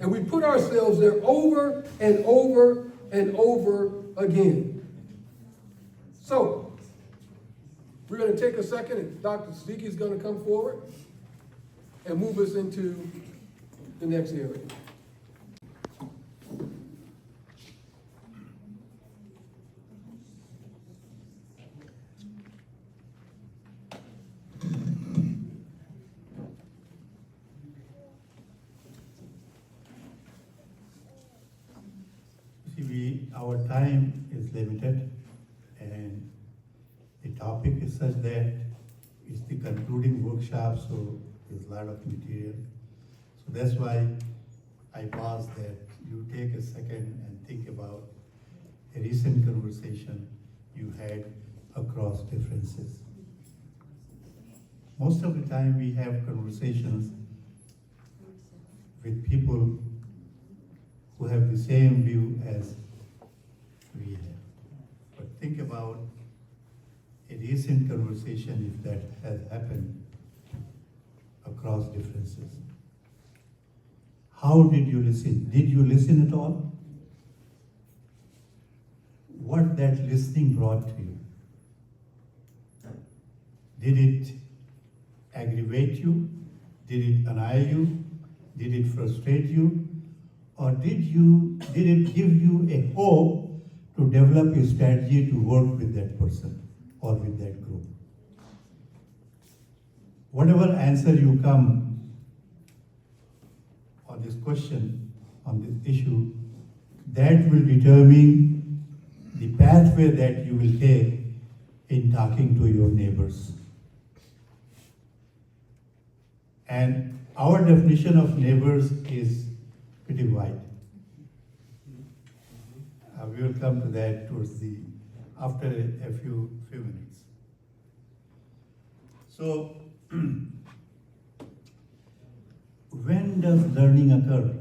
And we put ourselves there over and over and over again. So, we're going to take a second, and Dr. Siddiqui is going to come forward and move us into the next area. Our time is limited, and the topic is such that it's the concluding workshop, so there's a lot of material. So that's why I ask that you take a second and think about a recent conversation you had across differences. Most of the time we have conversations with people who have the same view as we have. But think about a recent conversation if that has happened across differences. How did you listen? Did you listen at all? What that listening brought to you? Did it aggravate you? Did it annoy you? Did it frustrate you? Or did it give you a hope to develop a strategy to work with that person or with that group? Whatever answer you come on this question, on this issue, that will determine the pathway that you will take in talking to your neighbors. And our definition of neighbors is pretty wide. We will come to that after a few minutes. So, when does learning occur?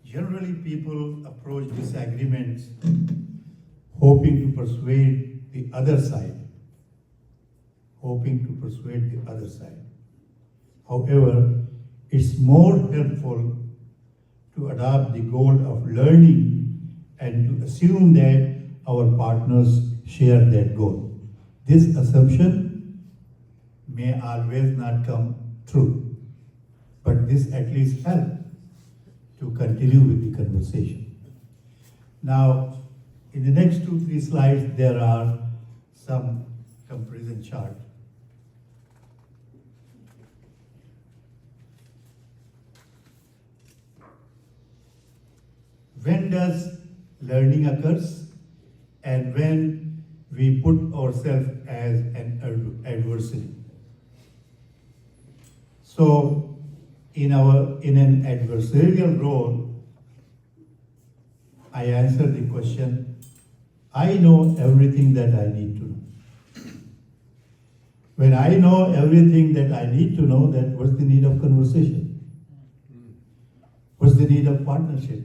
Generally, people approach disagreements hoping to persuade the other side. However, it's more helpful to adopt the goal of learning and to assume that our partners share that goal. This assumption may always not come true, but this at least helps to continue with the conversation. Now, in the next 2-3 slides, there are some comparison charts. When does learning occurs and when we put ourselves as an adversary? So, in an adversarial role, I answer the question, I know everything that I need to know. When I know everything that I need to know, then what's the need of conversation? What's the need of partnership?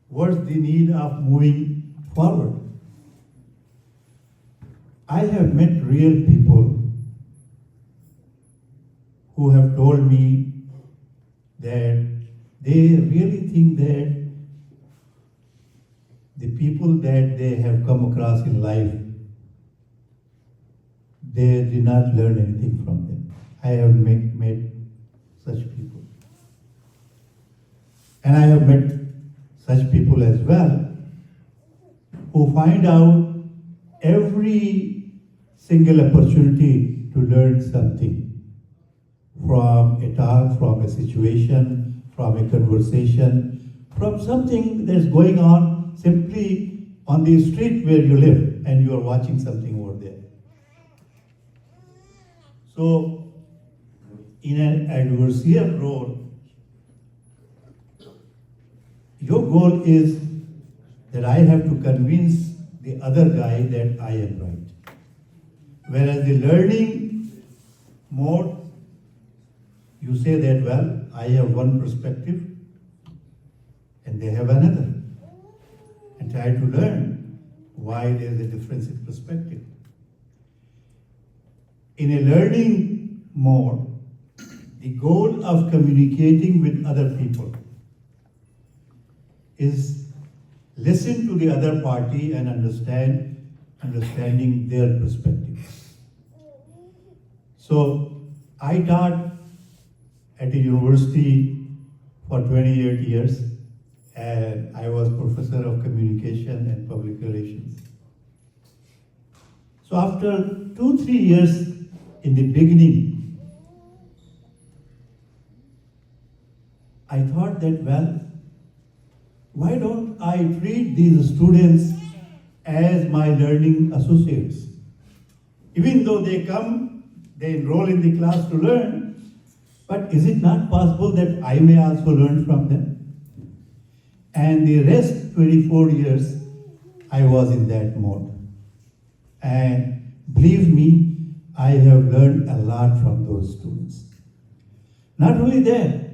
What's the need of moving forward? I have met real people who have told me that they really think that the people that they have come across in life, they did not learn anything from them. I have met such people. And I have met such people as well who find out every single opportunity to learn something from a talk, from a situation, from a conversation, from something that's going on simply on the street where you live and you are watching something over there. So, in an adversarial role, your goal is that I have to convince the other guy that I am right. Whereas the learning mode, you say that, well, I have one perspective and they have another. And try to learn why there is a difference in perspective. In a learning mode, the goal of communicating with other people is listen to the other party and understanding their perspectives. So I taught at a university for 28 years, and I was professor of communication and public relations. So after 2-3 years in the beginning, I thought that, well, why don't I treat these students as my learning associates? Even though they come, they enroll in the class to learn, but is it not possible that I may also learn from them? And the rest 24 years, I was in that mode. And believe me, I have learned a lot from those students. Not only that,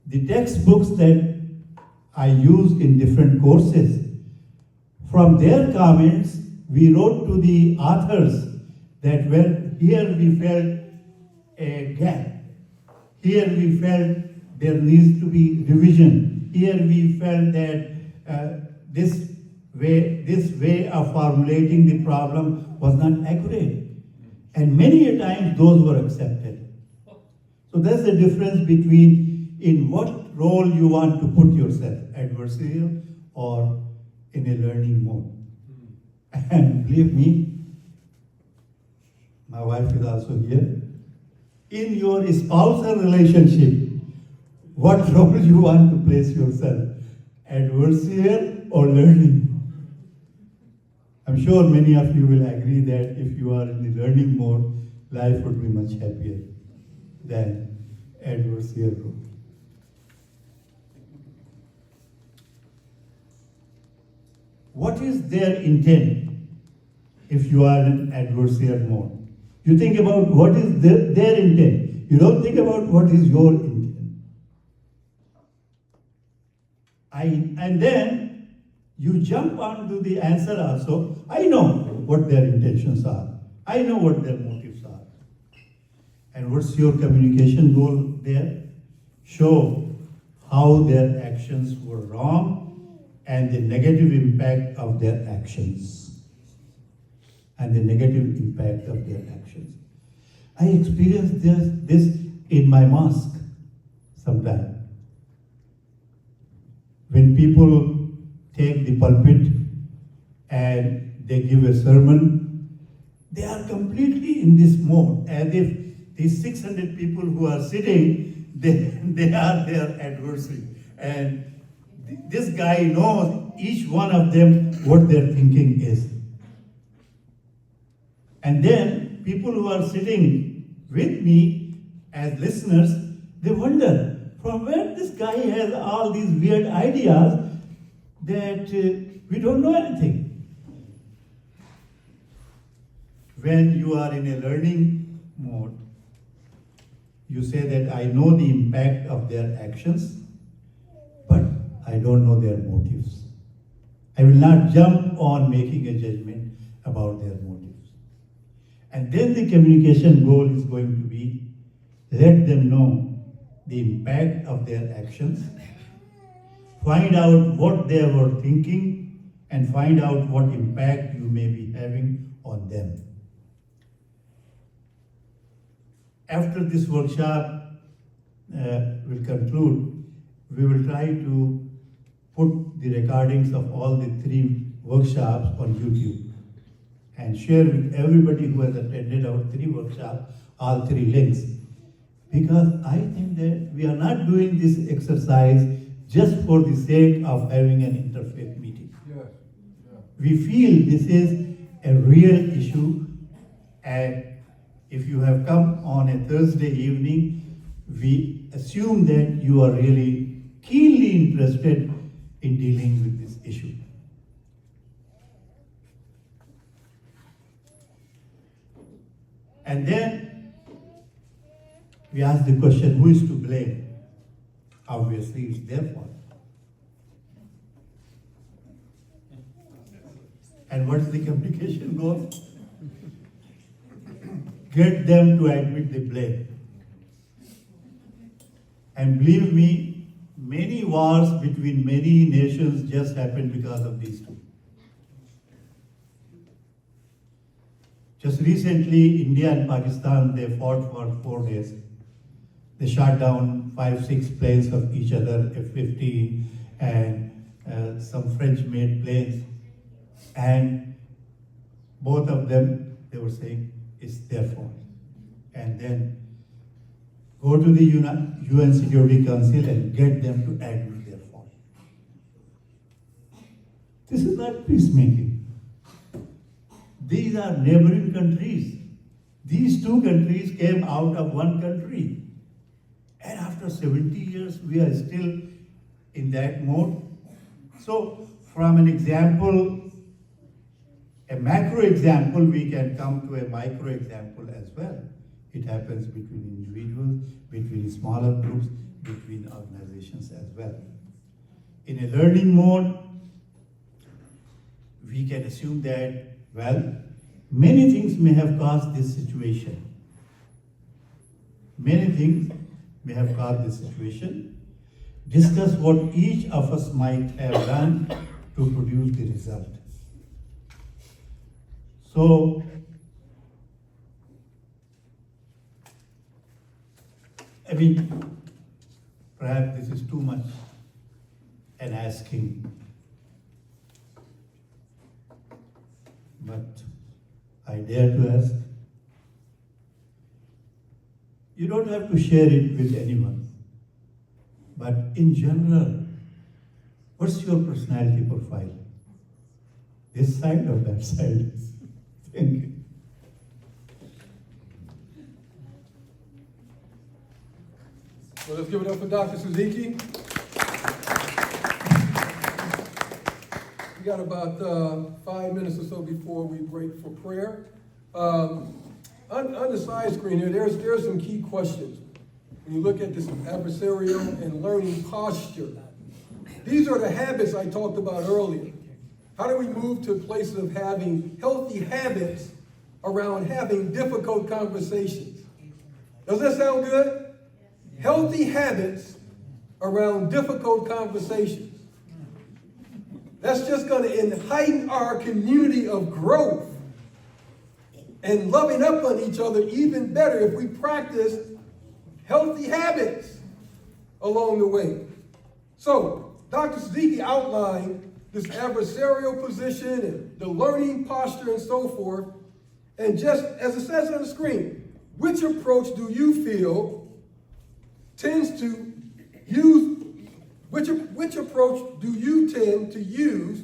the textbooks that I used in different courses, from their comments, we wrote to the authors that, well, here we felt a gap. Here we felt there needs to be revision. Here we felt that this this way of formulating the problem was not accurate. And many a times those were accepted. So that's the difference between in what role you want to put yourself, adversarial or in a learning mode. And believe me, my wife is also here. In your spousal relationship, what role you want to place yourself, adversarial or learning? I'm sure many of you will agree that if you are in the learning mode, life would be much happier than adversarial role. What is their intent if you are in adversarial mode? You think about what is their intent. You don't think about what is your intent. And then you jump onto the answer also. I know what their intentions are. I know what their motives are. And what's your communication goal there? Show how their actions were wrong and the negative impact of their actions. And the negative impact of their actions. I experienced this in my mosque sometimes. When people take the pulpit and they give a sermon, they are completely in this mode, as if these 600 people who are sitting, they are their adversary. And this guy knows each one of them what their thinking is. And then people who are sitting with me as listeners, they wonder from where this guy has all these weird ideas that we don't know anything. When you are in a learning mode, you say that I know the impact of their actions, but I don't know their motives. I will not jump on making a judgment about their motives. And then the communication goal is going to be, let them know the impact of their actions, find out what they were thinking, and find out what impact you may be having on them. After this workshop will conclude, we will try to put the recordings of all the 3 workshops on YouTube and share with everybody who has attended our 3 workshops, all 3 links. Because I think that we are not doing this exercise just for the sake of having an interfaith meeting. Yes. Yeah. We feel this is a real issue, and if you have come on a Thursday evening, we assume that you are really keenly interested in dealing with this issue. And then we ask the question, who is to blame? Obviously, it's their fault. And what is the communication goal? Get them to admit the blame. And believe me, many wars between many nations just happened because of these 2. Just recently, India and Pakistan, they fought for 4 days. They shot down 5-6 planes of each other, F-15 and some French-made planes. And both of them, they were saying, it's their fault. And then go to the UN Security Council and get them to admit their fault. This is not peacemaking. These are neighboring countries. These 2 countries came out of one country. And after 70 years, we are still in that mode. So from an example, a macro example, we can come to a micro example as well. It happens between individuals, between smaller groups, between organizations as well. In a learning mode, we can assume that, well, many things may have caused this situation. Many things may have caused this situation. Discuss what each of us might have done to produce the result. So, I mean, perhaps this is too much an asking, but I dare to ask. You don't have to share it with anyone, but in general, what's your personality profile? This side or that side? Thank you. Well, let's give it up for Dr. Suzuki. We got about 5 minutes or so before we break for prayer. On the side screen here, there's some key questions. When you look at this adversarial and learning posture, these are the habits I talked about earlier. How do we move to places of having healthy habits around having difficult conversations? Does that sound good? Healthy habits around difficult conversations. That's just going to heighten our community of growth and loving up on each other even better if we practice healthy habits along the way. So, Dr. Suzuki outlined this adversarial position and the learning posture and so forth. And just as it says on the screen, which approach do you feel tends to use, which approach do you tend to use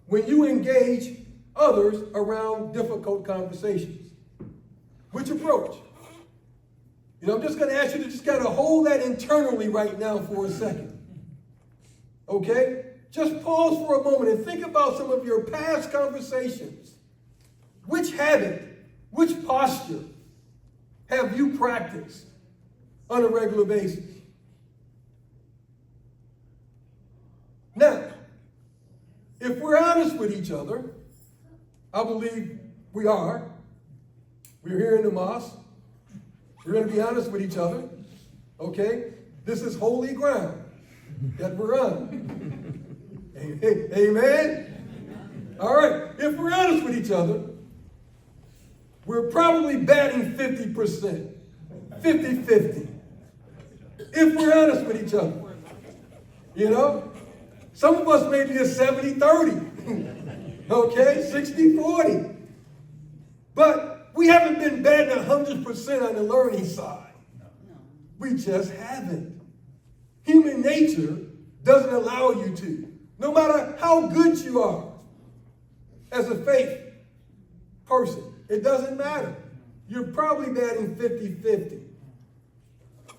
when you engage others around difficult conversations? Which approach? You know, I'm just going to ask you to just kind of hold that internally right now for a second. Okay? Just pause for a moment and think about some of your past conversations. Which habit, which posture have you practiced on a regular basis? Now, if we're honest with each other, I believe we are. We're here in the mosque. We're going to be honest with each other. Okay? This is holy ground that we're on. Amen? All right. If we're honest with each other, we're probably batting 50%. 50-50. If we're honest with each other. You know? Some of us may be a 70-30. Okay? 60-40. But we haven't been batting 100% on the learning side. We just haven't. Human nature doesn't allow you to. No matter how good you are as a faith person, it doesn't matter. You're probably batting 50-50.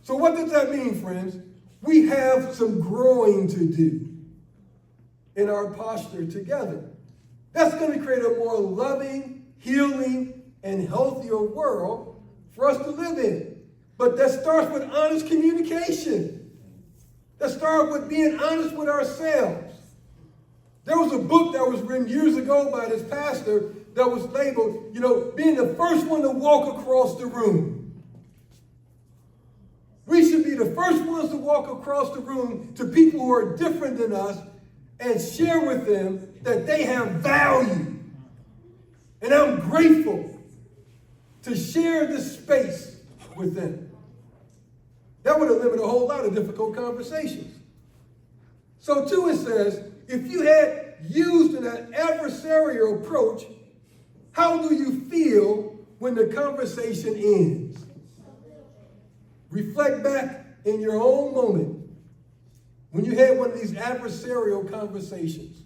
So what does that mean, friends? We have some growing to do in our posture together. That's going to create a more loving, healing, and healthier world for us to live in. But that starts with honest communication. That starts with being honest with ourselves. There was a book that was written years ago by this pastor that was labeled, you know, being the first one to walk across the room. We should be the first ones to walk across the room to people who are different than us and share with them that they have value. And I'm grateful to share this space with them. That would eliminate a whole lot of difficult conversations. So too it says, if you had used an adversarial approach, how do you feel when the conversation ends? Reflect back in your own moment when you had one of these adversarial conversations.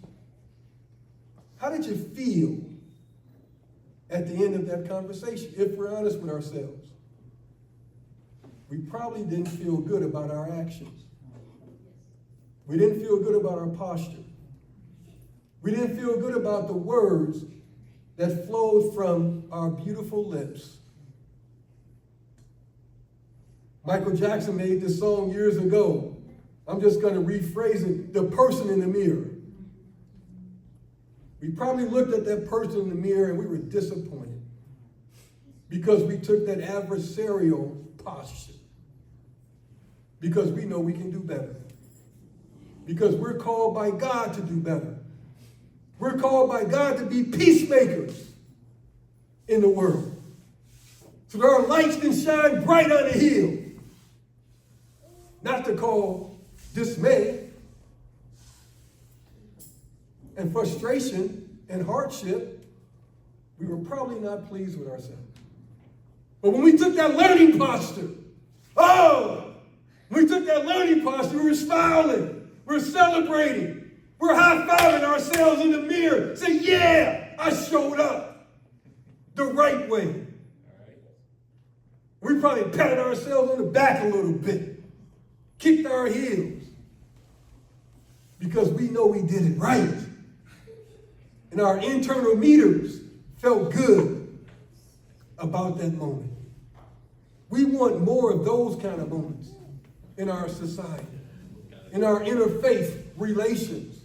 How did you feel at the end of that conversation, if we're honest with ourselves? We probably didn't feel good about our actions. We didn't feel good about our posture. We didn't feel good about the words that flowed from our beautiful lips. Michael Jackson made this song years ago. I'm just going to rephrase it, The Person in the Mirror. We probably looked at that person in the mirror and we were disappointed because we took that adversarial posture. Because we know we can do better. Because we're called by God to do better. We're called by God to be peacemakers in the world. So that our lights can shine bright on the hill. Not to cause dismay and frustration and hardship. We were probably not pleased with ourselves. But when we took that learning posture, we were smiling, we're celebrating, we're high-fiving ourselves in the mirror, say, yeah, I showed up the right way. We probably patted ourselves on the back a little bit, kicked our heels, because we know we did it right. And our internal meters felt good about that moment. We want more of those kind of moments in our society, in our interfaith relations.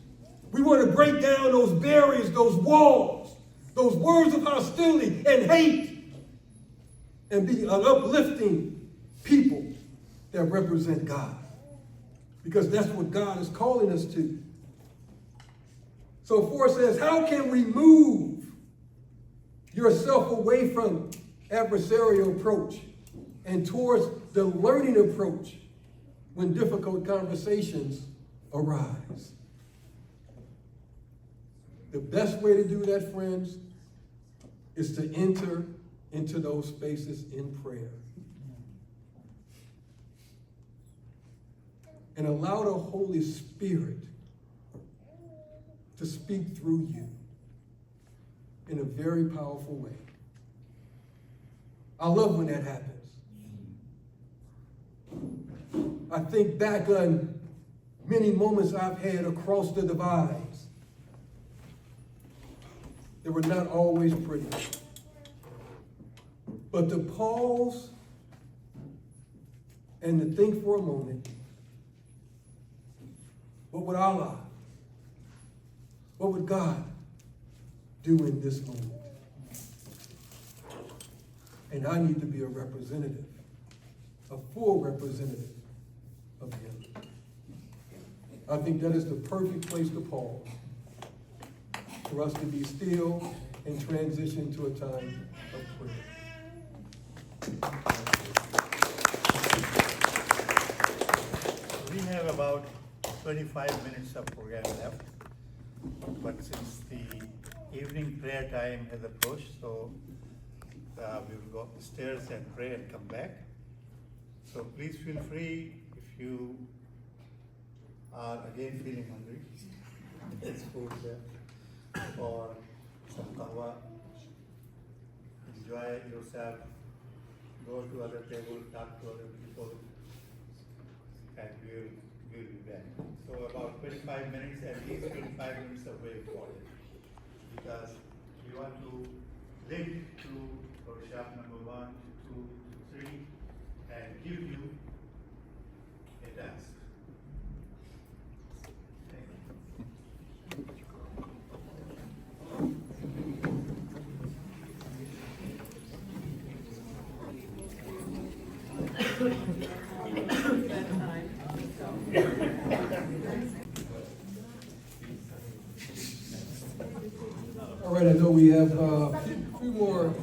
We want to break down those barriers, those walls, those words of hostility and hate, and be an uplifting people that represent God. Because that's what God is calling us to. So 4 says, how can we move yourself away from adversarial approach and towards the learning approach when difficult conversations arise? The best way to do that, friends, is to enter into those spaces in prayer. And allow the Holy Spirit to speak through you in a very powerful way. I love when that happens. I think back on many moments I've had across the divides. They were not always pretty. But to pause and to think for a moment, what would Allah, what would God do in this moment? And I need to be a representative, a full representative of Him. I think that is the perfect place to pause, for us to be still and transition to a time of prayer. We have about 25 minutes of program left, but since the evening prayer time has approached, so we will go up the stairs and pray and come back. So please feel free, if you are again feeling hungry, there's food there, or some kahwa. Enjoy yourself, go to other table, talk to other people, and we'll be back. So about 25 minutes, at least 25 minutes of way forward, because we want to link to workshop number 1, 2, 3, and give you a task. All right, I know we have a few more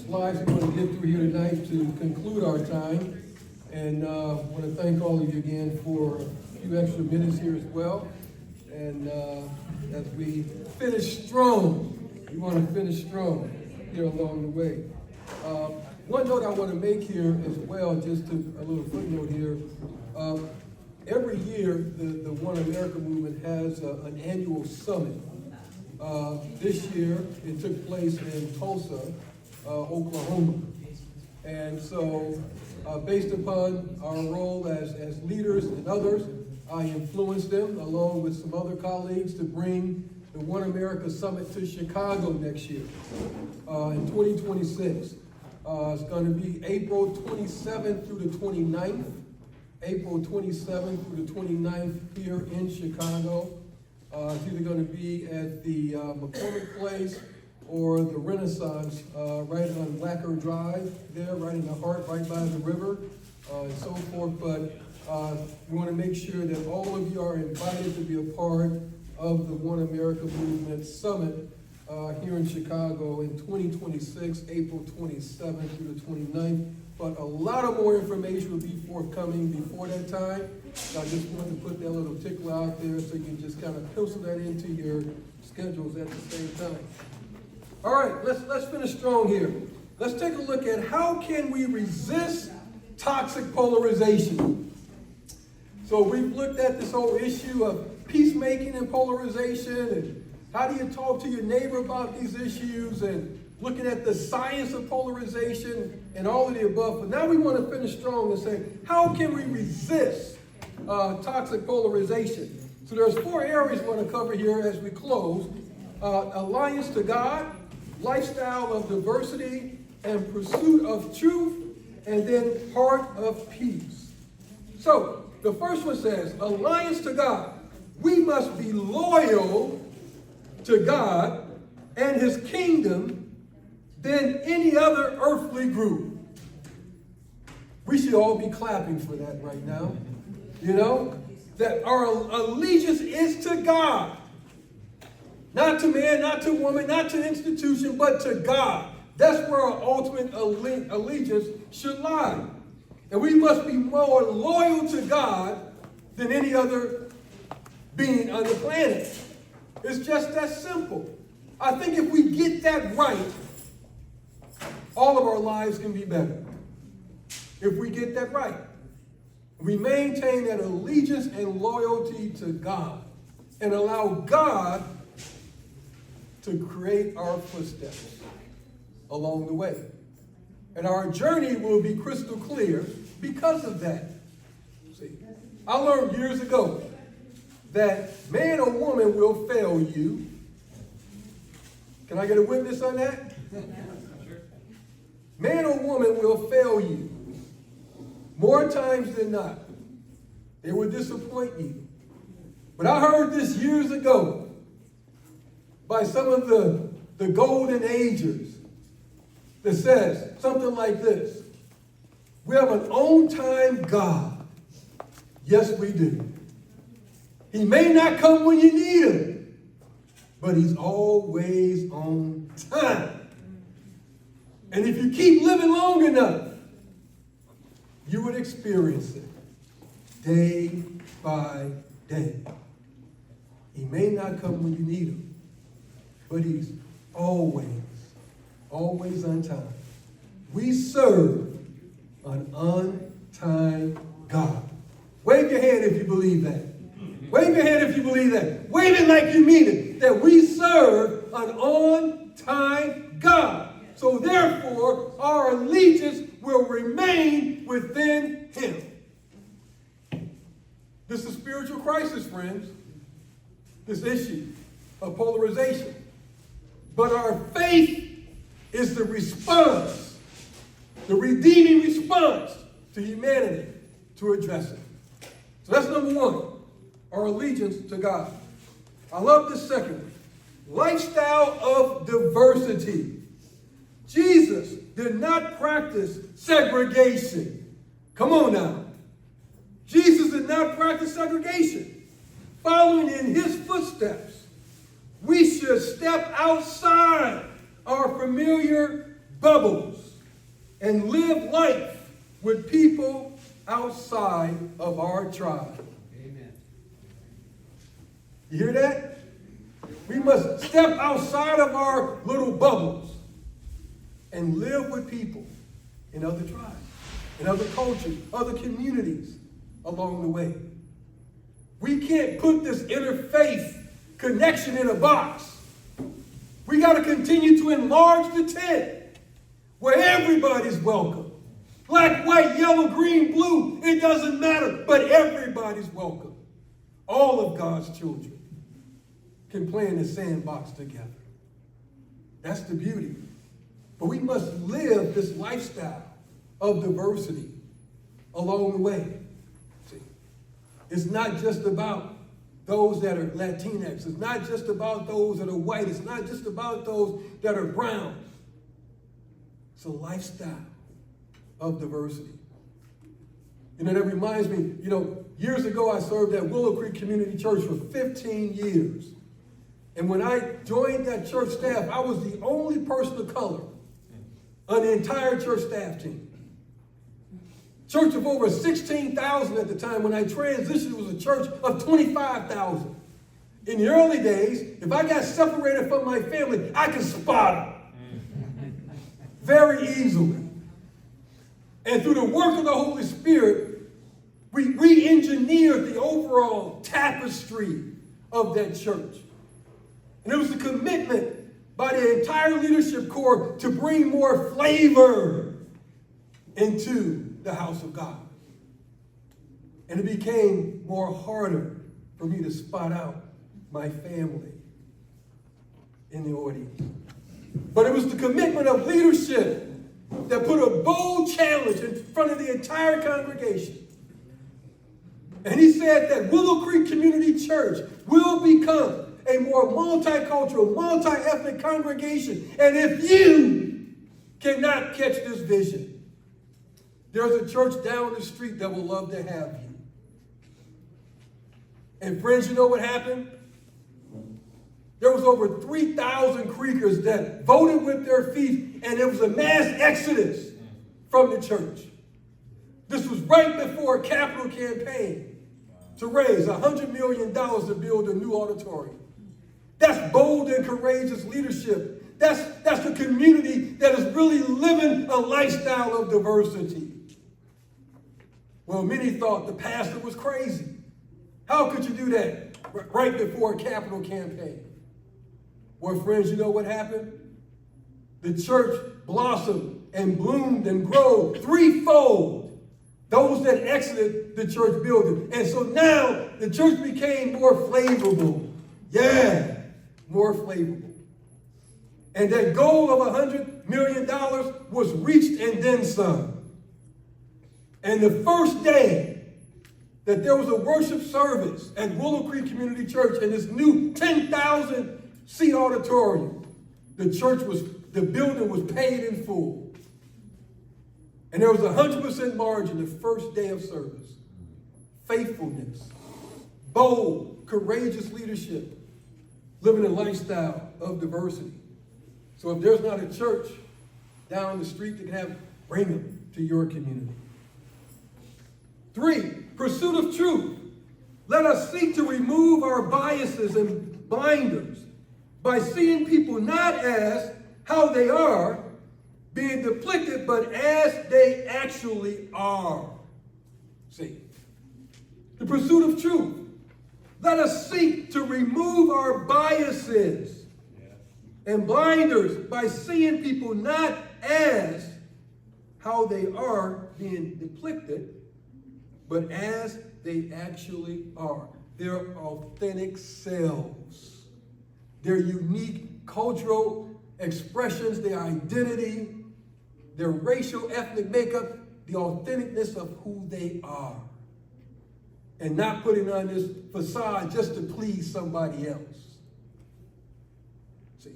slides we're going to get through here tonight to conclude our time. And I want to thank all of you again for a few extra minutes here as well. And as we finish strong, we want to finish strong here along the way. One note I want to make here as well, just a little footnote here. Every year, the One America movement has an annual summit. This year, it took place in Tulsa, Oklahoma. And so, based upon our role as leaders and others, I influenced them, along with some other colleagues, to bring the One America Summit to Chicago next year, in 2026. It's going to be April 27th through the 29th. April 27th through the 29th here in Chicago. It's either going to be at the McCormick Place or the Renaissance right on Wacker Drive there, right in the heart, right by the river, and so forth. But we want to make sure that all of you are invited to be a part of the One America Movement Summit here in Chicago in 2026, April 27th through the 29th. But a lot of more information will be forthcoming before that time. So I just wanted to put that little tickler out there so you can just kind of pencil that into your schedules at the same time. All right, let's finish strong here. Let's take a look at how can we resist toxic polarization. So we've looked at this whole issue of peacemaking and polarization, and how do you talk to your neighbor about these issues, and looking at the science of polarization and all of the above. But now we want to finish strong and say, how can we resist toxic polarization? So there's 4 areas we want to cover here as we close. Alliance to God, lifestyle of diversity, and pursuit of truth, and then heart of peace. So the first one says, alliance to God. We must be loyal to God and his kingdom than any other earthly group. We should all be clapping for that right now. You know, that our allegiance is to God. Not to man, not to woman, not to institution, but to God. That's where our ultimate allegiance should lie. And we must be more loyal to God than any other being on the planet. It's just that simple. I think if we get that right, all of our lives can be better. If we get that right. We maintain that allegiance and loyalty to God and allow God to create our footsteps along the way. And our journey will be crystal clear because of that. See, I learned years ago that man or woman will fail you. Can I get a witness on that? Man or woman will fail you more times than not. They will disappoint you. But I heard this years ago by some of the golden agers that says something like this: we have an on-time God. Yes, we do. He may not come when you need him, but he's always on time. And if you keep living long enough, you would experience it day by day. He may not come when you need him, but he's always on time. We serve an on-time God. Wave your hand if you believe that. Wave your hand if you believe that. Wave it like you mean it, that we serve an on-time God. So therefore, our allegiance will remain within him. This is a spiritual crisis, friends. This issue of polarization. But our faith is the response, the redeeming response to humanity to address it. So that's number 1, our allegiance to God. I love this second one. Lifestyle of diversity. Jesus did not practice segregation. Come on now. Jesus did not practice segregation. Following in his footsteps, we should step outside our familiar bubbles and live life with people outside of our tribe. Amen. You hear that? We must step outside of our little bubbles and live with people in other tribes, in other cultures, other communities along the way. We can't put this interfaith connection in a box. We got to continue to enlarge the tent where everybody's welcome. Black, white, yellow, green, blue, it doesn't matter, but everybody's welcome. All of God's children can play in the sandbox together. That's the beauty. But we must live this lifestyle of diversity along the way. See, it's not just about those that are Latinx. It's not just about those that are white. It's not just about those that are brown. It's a lifestyle of diversity. You know, that reminds me, you know, years ago I served at Willow Creek Community Church for 15 years. And when I joined that church staff, I was the only person of color on the entire church staff team. Church of over 16,000 at the time. When I transitioned, it was a church of 25,000. In the early days, if I got separated from my family, I could spot them very easily. And through the work of the Holy Spirit, we re-engineered the overall tapestry of that church. And it was a commitment by the entire leadership corps to bring more flavor into the house of God. And it became more harder for me to spot out my family in the audience. But it was the commitment of leadership that put a bold challenge in front of the entire congregation. And he said that Willow Creek Community Church will become a more multicultural, multi-ethnic congregation. And if you cannot catch this vision, there's a church down the street that will love to have you. And friends, you know what happened? There was over 3,000 Creekers that voted with their feet, and it was a mass exodus from the church. This was right before a capital campaign to raise $100 million to build a new auditorium. That's bold and courageous leadership. That's the community that is really living a lifestyle of diversity. Well, many thought the pastor was crazy. How could you do that right before a capital campaign? Well, friends, you know what happened? The church blossomed and bloomed and grew threefold. Those that exited the church building. And so now the church became more flavorful. Yeah, more flavorful. And that goal of $100 million was reached and then some. And the first day that there was a worship service at Willow Creek Community Church in this new 10,000 seat auditorium, the building was paid in full. And there was 100% margin the first day of service. Faithfulness, bold, courageous leadership, living a lifestyle of diversity. So if there's not a church down the street that can have, bring them to your community. 3, pursuit of truth. Let us seek to remove our biases and blinders by seeing people not as how they are, being depicted, but as they actually are. See, the pursuit of truth. Let us seek to remove our biases and blinders by seeing people not as how they are, being depicted, but as they actually are. Their authentic selves, their unique cultural expressions, their identity, their racial, ethnic makeup, the authenticness of who they are. And not putting on this facade just to please somebody else. See,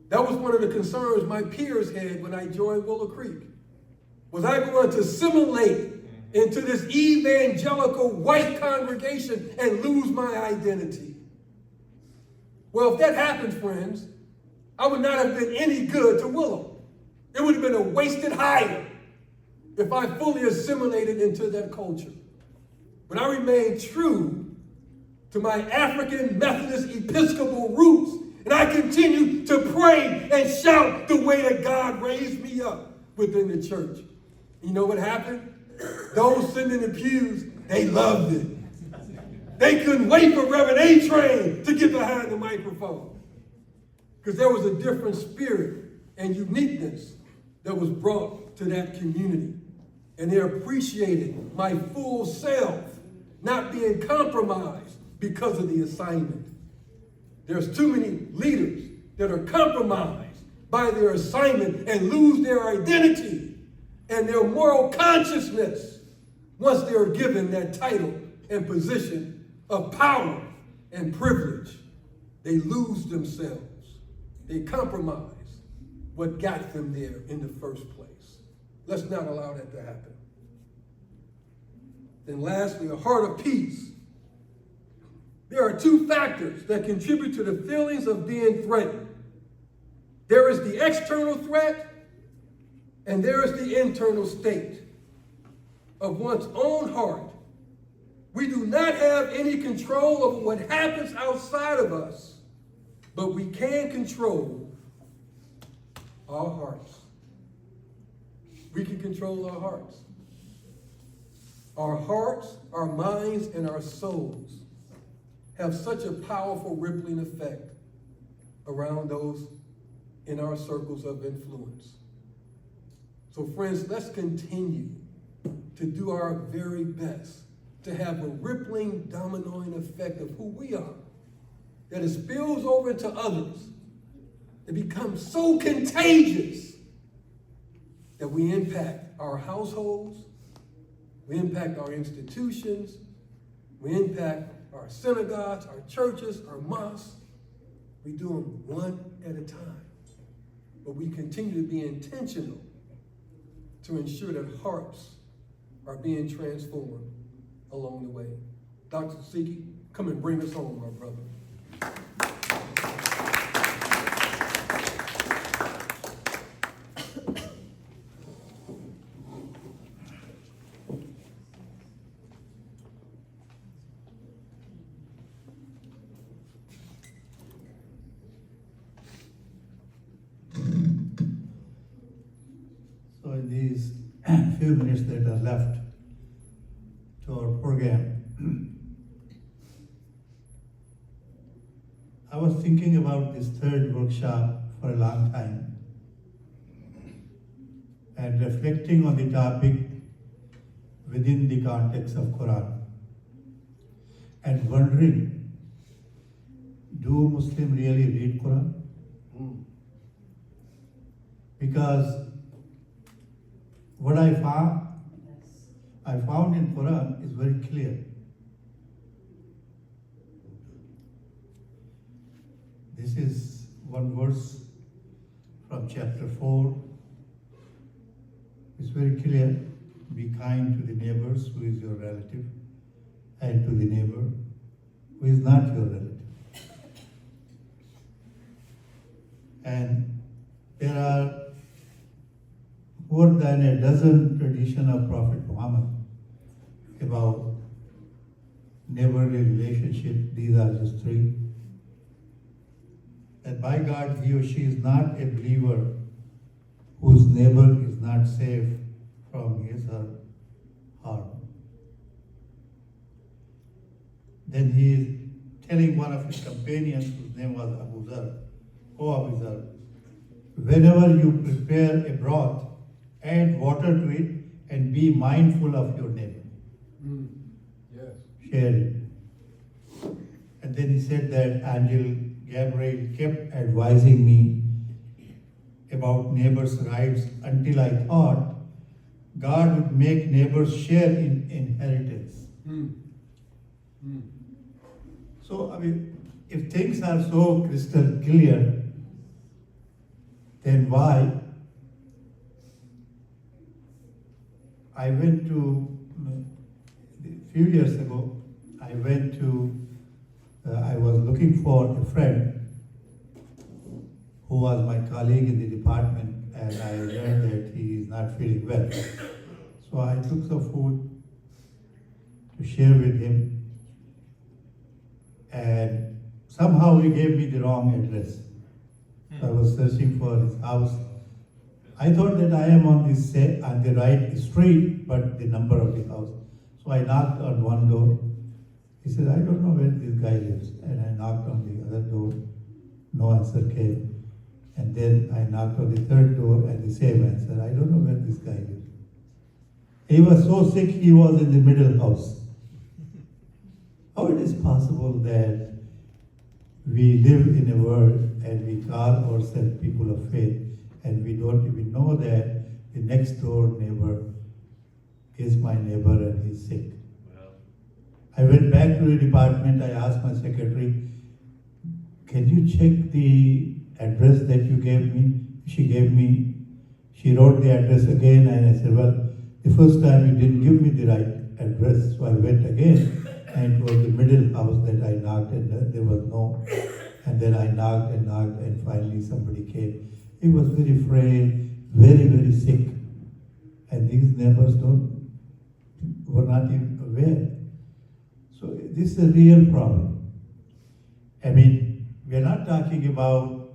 that was one of the concerns my peers had when I joined Willow Creek. Was I going to assimilate into this evangelical white congregation and lose my identity? Well, if that happened, friends, I would not have been any good to Willow. It would have been a wasted hire if I fully assimilated into that culture. But I remained true to my African Methodist Episcopal roots, and I continue to pray and shout the way that God raised me up within the church. You know what happened? Those sitting in the pews, they loved it. They couldn't wait for Reverend A-Train to get behind the microphone. Because there was a different spirit and uniqueness that was brought to that community. And they appreciated my full self not being compromised because of the assignment. There's too many leaders that are compromised by their assignment and lose their identity and their moral consciousness once they are given that title and position of power and privilege. They lose themselves. They compromise what got them there in the first place. Let's not allow that to happen. And lastly, a heart of peace. There are two factors that contribute to the feelings of being threatened. There is the external threat, and there is the internal state of one's own heart. We do not have any control over what happens outside of us, but we can control our hearts. We can control our hearts. Our hearts, our minds, and our souls have such a powerful rippling effect around those in our circles of influence. So friends, let's continue to do our very best to have a rippling, dominoing effect of who we are, that it spills over into others. It becomes so contagious that we impact our households, we impact our institutions, we impact our synagogues, our churches, our mosques. We do them one at a time. But we continue to be intentional to ensure that hearts are being transformed along the way. Dr. Siki, come and bring us home, my brother. So in these few minutes that are left to our program, I was thinking about this third workshop for a long time and reflecting on the topic within the context of Quran and wondering, do Muslims really read Quran? Because what I found in Quran is very clear. This is one verse from chapter 4. It's very clear. Be kind to the neighbors who is your relative, and to the neighbor who is not your relative. And there are more than a dozen traditions of Prophet Muhammad about neighborly relationship. These are just three. That by God, he or she is not a believer whose neighbor is not safe from his or her harm. Then he is telling one of his companions, whose name was Abu Zar, "O Abu Zar, whenever you prepare a broth, add water to it and be mindful of your neighbor." Yes. Share it. And then he said that Angel Gabriel kept advising me about neighbors' rights until I thought God would make neighbors share in inheritance. So, I mean, if things are so crystal clear, then why? I went to, a few years ago, I was looking for a friend who was my colleague in the department, and I learned that he is not feeling well. So I took some food to share with him, and somehow he gave me the wrong address. So I was searching for his house. I thought that I am on the right street, but the number of the house. So I knocked on one door. He said, "I don't know where this guy lives." And I knocked on the other door. No answer came. And then I knocked on the third door and the same answer. I don't know where this guy lives. He was so sick, he was in the middle house. How it is possible that we live in a world and we call ourselves people of faith, and we don't even know that the next door neighbor is my neighbor and he's sick. I went back to the department. I asked my secretary, "Can you check the address that you gave me?" She wrote the address again, and I said, "Well, the first time you didn't give me the right address. So I went again, and it was the middle house that I knocked, and there was no. And then I knocked, and finally somebody came. He was very frail, very, very sick. And these neighbors were not even aware. So this is a real problem. I mean, we are not talking about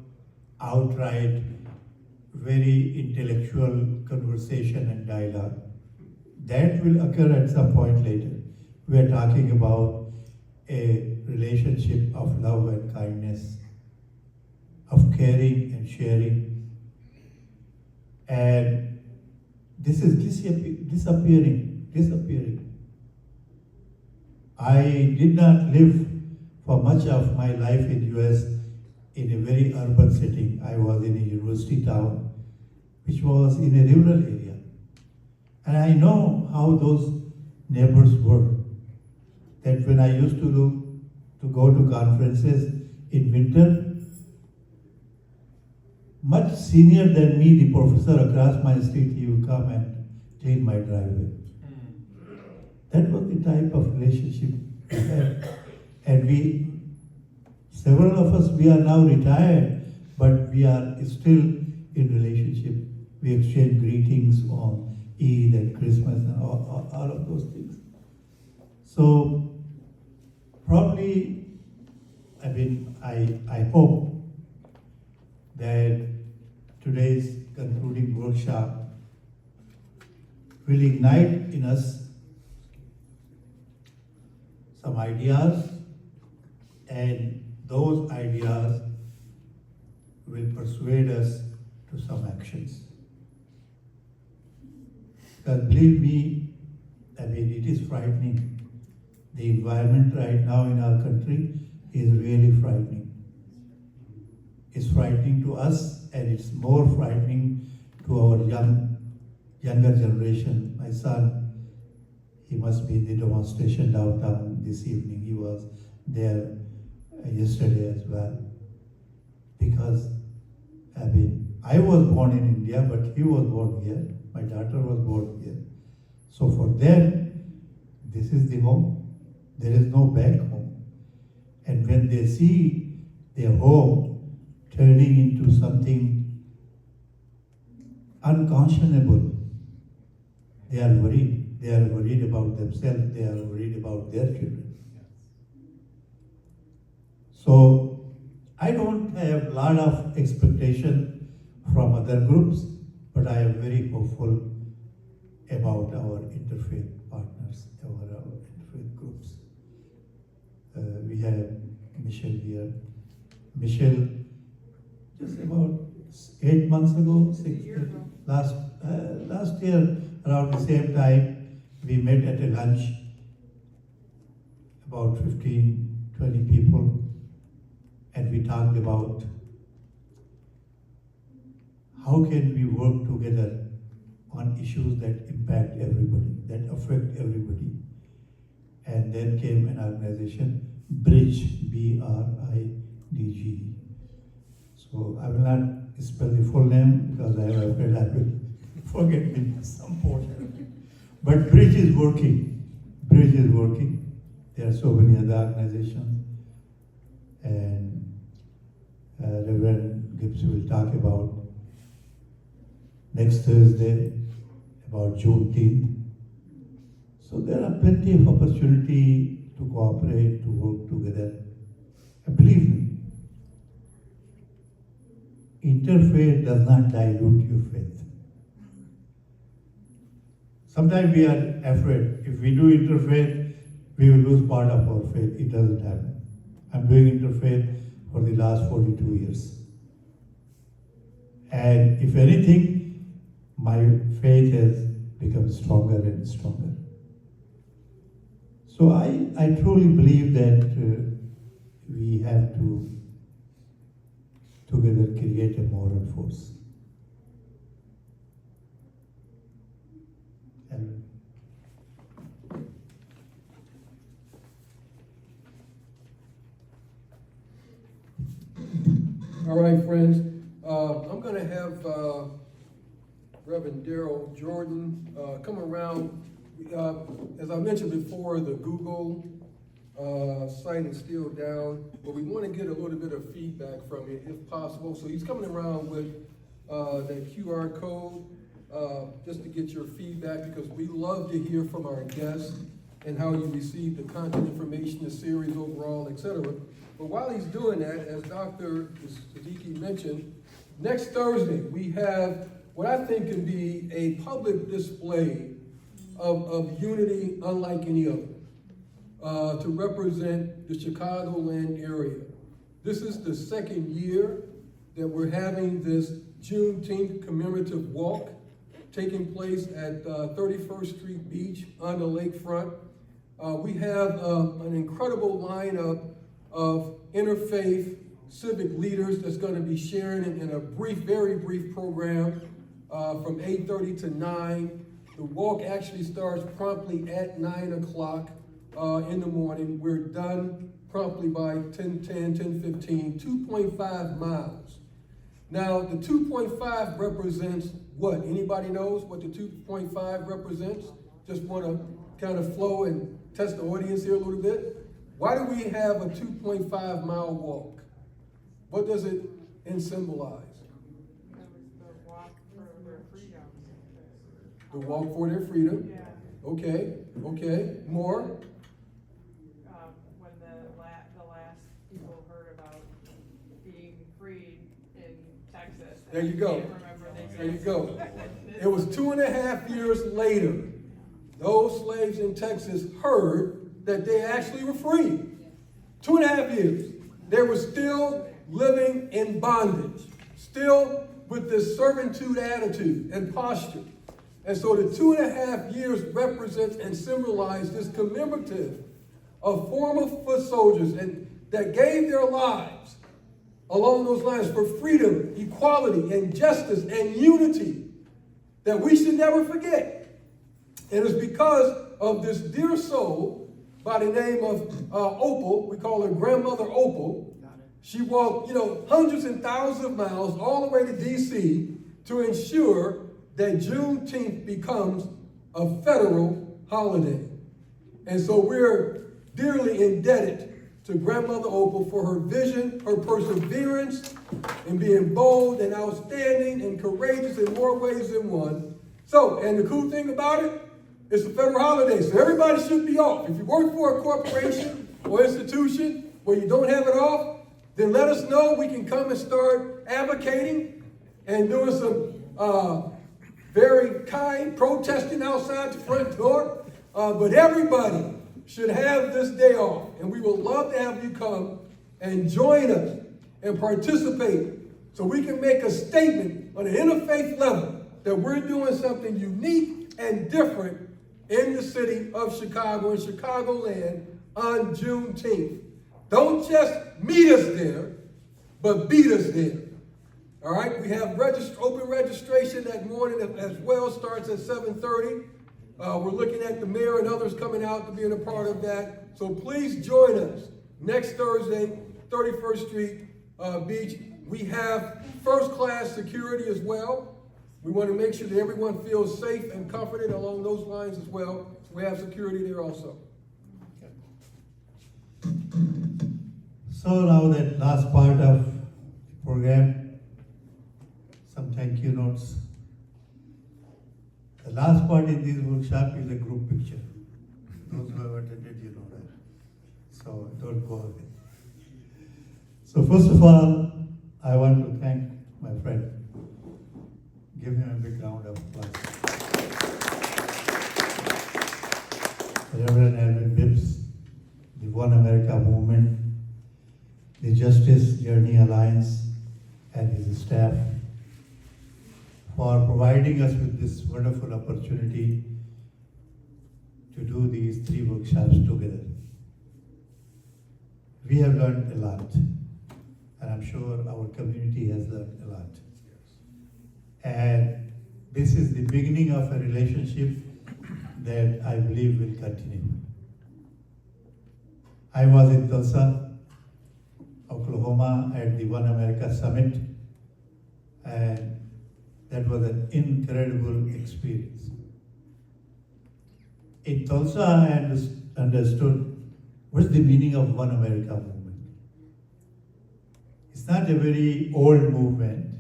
outright, very intellectual conversation and dialogue. That will occur at some point later. We are talking about a relationship of love and kindness, of caring and sharing. And this is disappearing. I did not live for much of my life in US in a very urban setting. I was in a university town, which was in a rural area. And I know how those neighbors were. That when I used to go to conferences in winter, much senior than me, the professor across my street, he would come and clean my driveway. That was the type of relationship we had. And several of us, we are now retired, but we are still in relationship. We exchange greetings on Eid and Christmas and all of those things. So probably, I hope that today's concluding workshop will ignite in us some ideas, and those ideas will persuade us to some actions. Because believe me, it is frightening. The environment right now in our country is really frightening. It's frightening to us, and it's more frightening to our younger generation. My son, he must be in the demonstration downtown this evening. He was there yesterday as well. Because, I was born in India, but he was born here. My daughter was born here. So for them, this is the home. There is no back home. And when they see their home turning into something unconscionable, they are worried. They are worried about themselves. They are worried about their children. So I don't have a lot of expectation from other groups, but I am very hopeful about our interfaith partners, our interfaith groups. We have Michelle here. Michelle, just about 8 months ago, last year, around the same time, we met at a lunch, about 15, 20 people, and we talked about how can we work together on issues that impact everybody, that affect everybody. And then came an organization, Bridge, B-R-I-D-G. So I will not spell the full name because I am afraid I will forget some portion. But Bridge is working. Bridge is working. There are so many other organizations. And Reverend Gibbs will talk about next Thursday, about Juneteenth. So there are plenty of opportunity to cooperate, to work together. And believe me, interfaith does not dilute your faith. Sometimes we are afraid, if we do interfaith, we will lose part of our faith. It doesn't happen. I'm doing interfaith for the last 42 years. And if anything, my faith has become stronger and stronger. So I truly believe that we have to together create a moral force. And All right, friends. I'm going to have Reverend Daryl Jordan come around As I mentioned before, the Google site is still down, but we want to get a little bit of feedback from you if possible. So he's coming around with that QR code just to get your feedback, because we love to hear from our guests and how you receive the content information, the series overall, etc. But while he's doing that, as Dr. Siddiqui mentioned, next Thursday we have what I think can be a public display of unity unlike any other, to represent the Chicagoland area. This is the second year that we're having this Juneteenth commemorative walk taking place at 31st Street Beach on the lakefront. We have an incredible lineup of interfaith civic leaders that's going to be sharing in a brief, very brief program from 8:30 to 9. The walk actually starts promptly at 9 o'clock in the morning. We're done promptly by 10:10, 10:15, 2.5 miles. Now, the 2.5 represents what? Anybody knows what the 2.5 represents? Just want to kind of flow and test the audience here a little bit. Why do we have a 2.5 mile walk? What does it symbolize? The walk for their freedom. The walk for their freedom. Yeah. Okay. More? When the last people heard about being freed in Texas. There you go. I can't remember the There you exact- go. It was 2.5 years later, those slaves in Texas heard that they actually were free. 2.5 years. They were still living in bondage, still with this servitude attitude and posture. And so the 2.5 years represents and symbolizes this commemorative of former foot soldiers and that gave their lives along those lines for freedom, equality, and justice and unity that we should never forget. And it's because of this dear soul by the name of Opal. We call her Grandmother Opal. She walked, hundreds and thousands of miles all the way to D.C. to ensure that Juneteenth becomes a federal holiday. And so we're dearly indebted to Grandmother Opal for her vision, her perseverance, in being bold and outstanding and courageous in more ways than one. So, and the cool thing about it, it's a federal holiday, so everybody should be off. If you work for a corporation or institution where you don't have it off, then let us know. We can come and start advocating and doing some very kind protesting outside the front door. But everybody should have this day off. And we would love to have you come and join us and participate so we can make a statement on an interfaith level that we're doing something unique and different in the city of Chicago and Chicagoland on Juneteenth. Don't just meet us there, but beat us there. All right, we have open registration that morning as well, starts at 7:30. We're looking at the mayor and others coming out to being a part of that. So please join us next Thursday, 31st Street Beach. We have first-class security as well. We want to make sure that everyone feels safe and comforted along those lines as well. So we have security there also. So now that last part of the program, some thank you notes. The last part in this workshop is a group picture. Those who have attended, you know that. So don't go away. So first of all, I want to thank my friend. Give him a big round of applause. Reverend Edwin Bibbs, the One America Movement, the Justice Journey Alliance, and his staff for providing us with this wonderful opportunity to do these 3 workshops together. We have learned a lot, and I'm sure our community has learned a lot. And this is the beginning of a relationship that I believe will continue. I was in Tulsa, Oklahoma at the One America Summit, and that was an incredible experience. in Tulsa, I understood what's the meaning of One America movement. It's not a very old movement,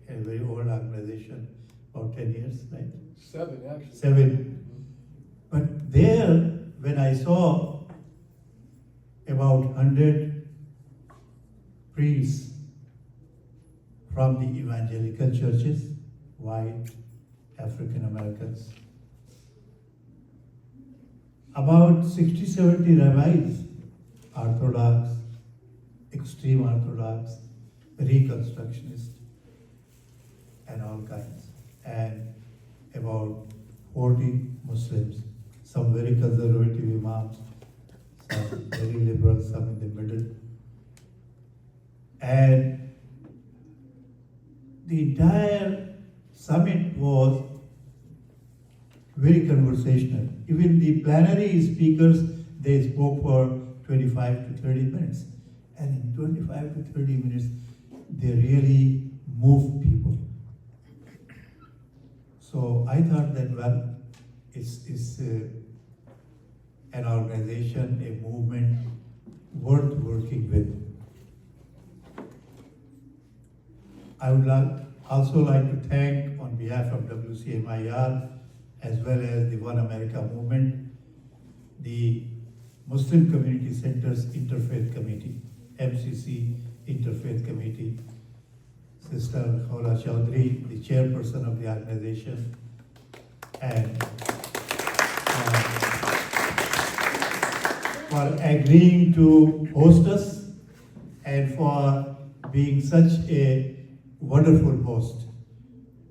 a very old organization, about 10 years, right? 7, actually. 7. But there, when I saw about 100 priests from the evangelical churches, white, African Americans, about 60-70 rabbis, Orthodox, extreme Orthodox, Reconstructionist, and all kinds, and about 40 Muslims, some very conservative imams, some very liberal, some in the middle. And the entire summit was very conversational. Even the plenary speakers, they spoke for 25 to 30 minutes. And in 25 to 30 minutes, they really moved people. So I thought that, well, it's an organization, a movement worth working with. I would also like to thank, on behalf of WCMIR, as well as the One America movement, the Muslim Community Center's Interfaith Committee, MCC Interfaith Committee, Sister Khawla Chaudhry, the chairperson of the organization, and for agreeing to host us and for being such a wonderful host.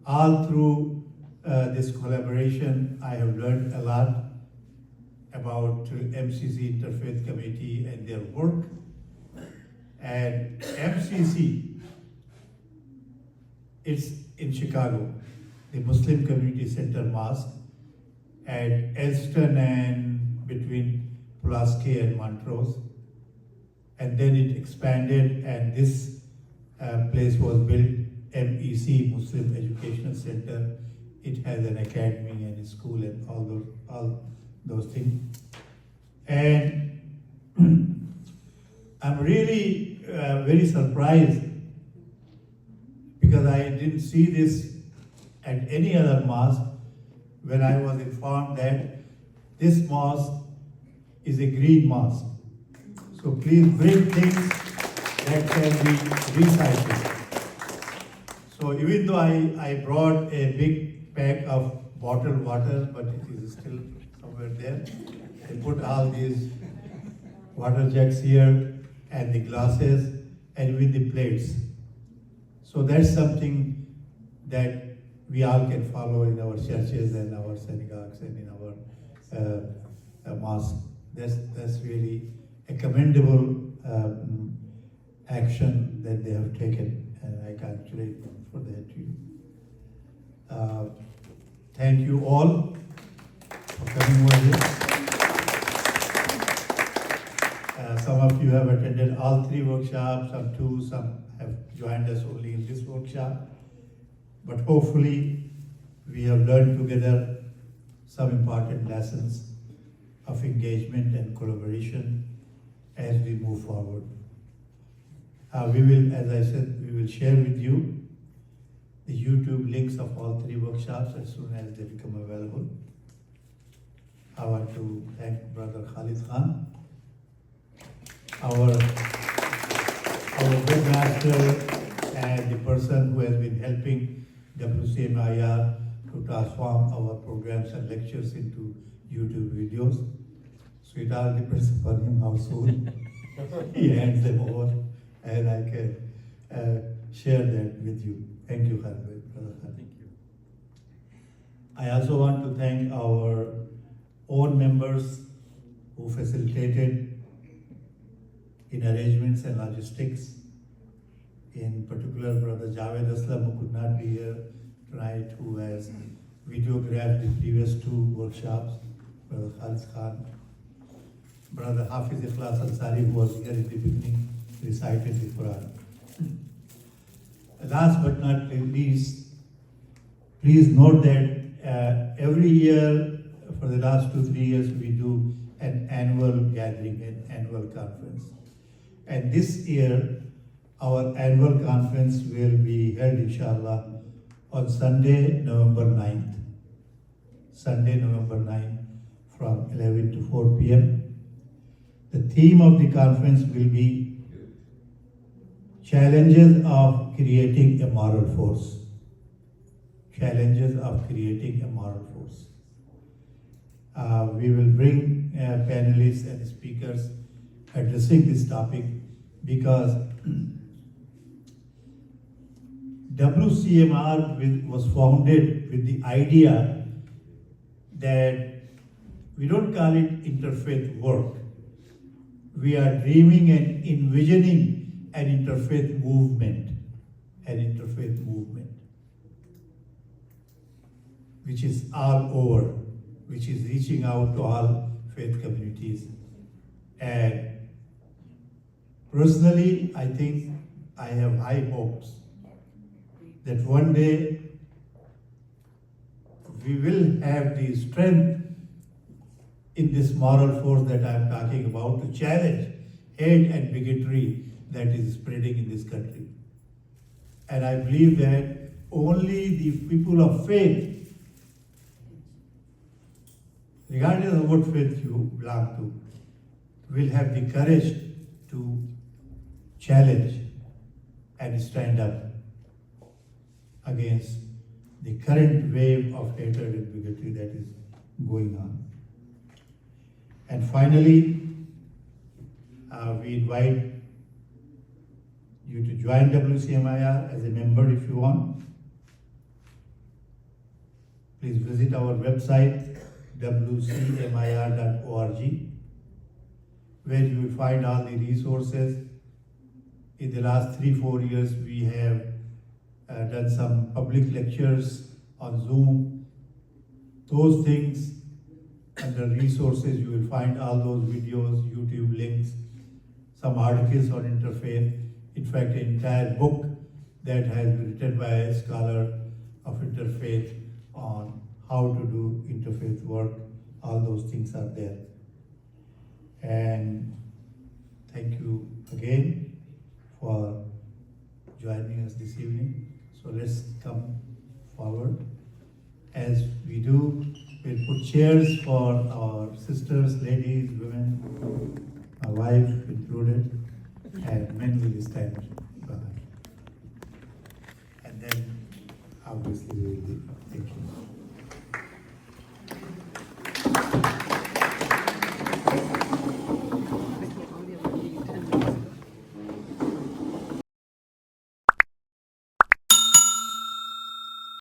All through this collaboration, I have learned a lot about MCC Interfaith Committee and their work. And MCC, it's in Chicago, the Muslim Community Center Mosque at Elston and between Pulaski and Montrose. And then it expanded, and this place was built, MEC, Muslim Educational Center. It has an academy and a school and all those things. And I'm really very surprised because I didn't see this at any other mosque when I was informed that this mosque is a green mosque. So please bring things that can be recycled. So even though I brought a big pack of bottled water, but it is still somewhere there, I put all these water jugs here and the glasses and with the plates. So that's something that we all can follow in our churches and our synagogues and in our mosques. That's really a commendable action that they have taken, and I congratulate them for that too. Thank you all for coming over here. Some of you have attended all 3 workshops, some 2, some have joined us only in this workshop. But hopefully, we have learned together some important lessons of engagement and collaboration as we move forward. We will, as I said, we will share with you the YouTube links of all 3 workshops as soon as they become available. I want to thank Brother Khalid Khan, our good master and the person who has been helping WCMIR to transform our programs and lectures into YouTube videos. So it all depends upon him how soon he hands them over and I can share that with you. Thank you, Khalid, Brother Khalid. Thank you. I also want to thank our own members who facilitated in arrangements and logistics. In particular, Brother Javed Aslam, who could not be here tonight, who has videographed the previous 2 workshops, Brother Khalid Khan, Brother Hafiz Ikhlas Ansari, who was here in the beginning, recited the Quran. Last but not least, please note that every year, for for the last 2-3 years, we do an annual gathering, an annual conference. And this year, our annual conference will be held, inshallah, on Sunday, November 9th. Sunday, November 9th, from 11 to 4 p.m. The theme of the conference will be Challenges of Creating a Moral Force. Challenges of Creating a Moral Force. We will bring panelists and speakers addressing this topic because WCMIR was founded with the idea that we don't call it interfaith work. We are dreaming and envisioning an interfaith movement, which is all over, which is reaching out to all faith communities. And personally, I think I have high hopes that one day we will have the strength in this moral force that I'm talking about to challenge hate and bigotry that is spreading in this country. And I believe that only the people of faith, regardless of what faith you belong to, will have the courage to challenge and stand up against the current wave of hatred and bigotry that is going on. And finally, we invite you to join WCMIR as a member if you want. Please visit our website, WCMIR.org, where you will find all the resources. In the last 3-4 years, we have done some public lectures on Zoom. Those things under resources, you will find all those videos, YouTube links, some articles on interfaith. In fact, an entire book that has been written by a scholar of interfaith on how to do interfaith work. All those things are there. And thank you again for joining us this evening. So let's come forward. As we do, we'll put chairs for our sisters, ladies, women, my wife included, and men will stand behind. And then obviously we will leave. Thank you.